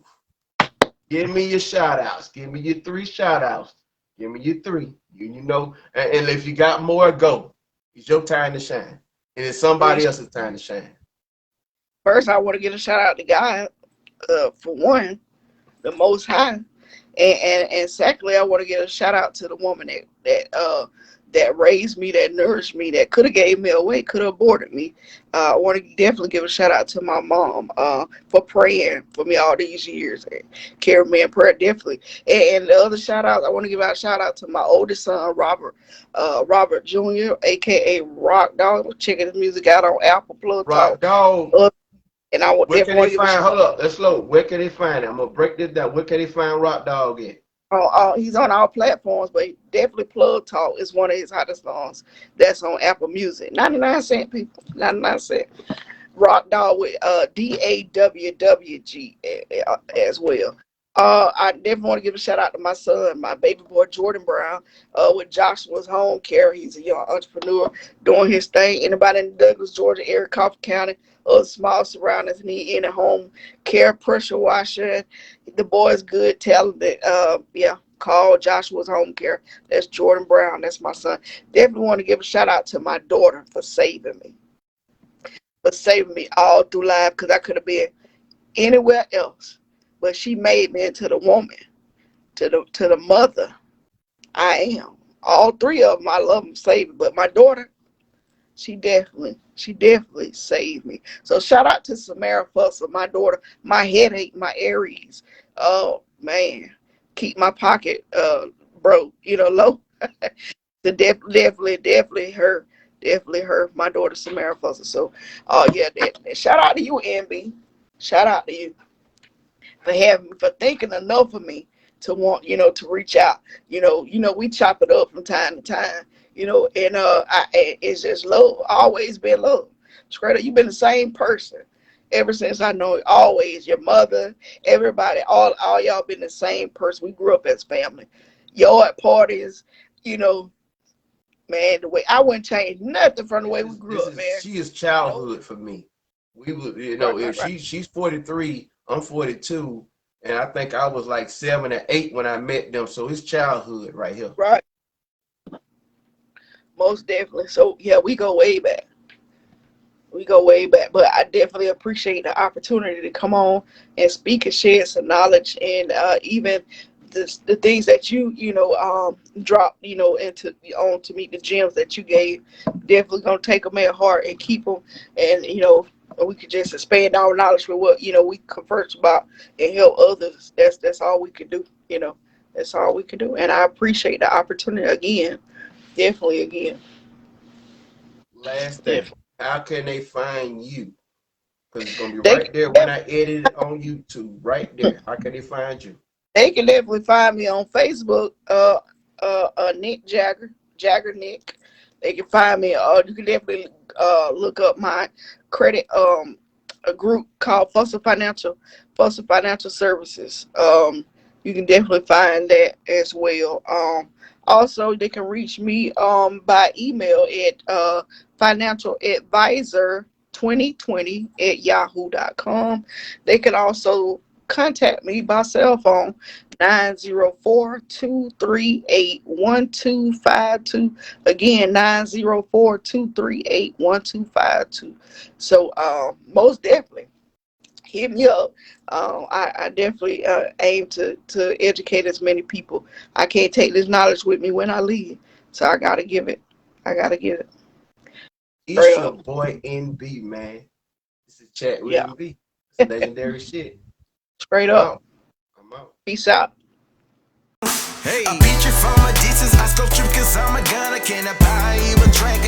Give me your shout outs. Give me your three shout outs. Give me your three. You know, and if you got more, go. It's your time to shine. And it's Three. somebody else's time to shine. First, I want to give a shout out to God, for one, the Most High, and secondly, I want to give a shout out to the woman that raised me, that nourished me, that could have gave me away, could have aborted me. I want to definitely give a shout out to my mom, for praying for me all these years and carrying me in prayer, definitely. And the other shout out, I want to give out a shout out to my oldest son, Robert, Robert Jr., aka Rock Dog. Checking his music out on Apple Plug Rock Talk. dog. And I would Where definitely can they want to give a find? shout Hold up, let's slow. Where can they find it? I'm gonna break this down. Where can they find Rock Dog at? he's on all platforms, but definitely Plug Talk is one of his hottest songs. That's on Apple Music. 99 cent, people. 99 cent. Rock Dog with DAWWG as well. I definitely want to give a shout out to my son, my baby boy Jordan Brown, with Joshua's home care. He's a young entrepreneur doing his thing. Anybody in Douglas, Georgia area, Coffee County, or small surroundings need any home care, pressure washer. The boy's good, talented. Yeah, call Joshua's home care. That's Jordan Brown. That's my son. Definitely want to give a shout out to my daughter for saving me all through life because I could have been anywhere else. But she made me into the woman, to the mother I am. All three of them, I love them, saved me. But my daughter, she definitely saved me. So shout out to Samara Fussell, my daughter, my headache, my Aries. Oh man, keep my pocket broke, low. So definitely her, my daughter Samara Fussell. So, yeah, shout out to you, MB. Shout out to you for thinking enough of me to want, to reach out. We chop it up from time to time, and it's just love, always been love. Straight up, you've been the same person ever since I know it. Always, your mother, everybody, all y'all been the same person. We grew up as family. Yard parties, you know, man, the way I wouldn't change nothing from the way we grew This up, is man. she is You know, childhood for me. We would, right, if right, right, she's 43, I'm 42, and I think I was like 7 or 8 when I met them. So it's childhood right here. right. Most definitely. So yeah, we go way back. We go way back, but I definitely appreciate the opportunity to come on and speak and share some knowledge, and even the things that dropped, into on to me, the gems that you gave. Definitely gonna take them at heart and keep them, and we could just expand our knowledge with what we converse about and help others. That's all we can do. That's all we can do, and I appreciate the opportunity again. Definitely again. Last thing, Definitely. how can they find you? Because it's gonna be They right there when I edit it on YouTube, right there. How can they find you? They can definitely find me on Facebook, Nick Jagger Nick. They can find me. You can definitely look up my credit a group called Fussell Financial Services. You can definitely find that as well. Also, they can reach me by email at financial advisor 2020 at yahoo.com. They can also contact me by cell phone 904-238-1252. Again, 904-238-1252. So most definitely hit me up. I definitely aim to educate as many people. I can't take this knowledge with me when I leave, so I gotta give it. I gotta give it It's straight your up. boy NB, man. This is Chat with Yeah, NB. It's legendary shit. straight I'm up. out. I'm out. Peace out. Hey, I beat you from a distance. I scope you cause I'm a gun. I cannot buy you a drink.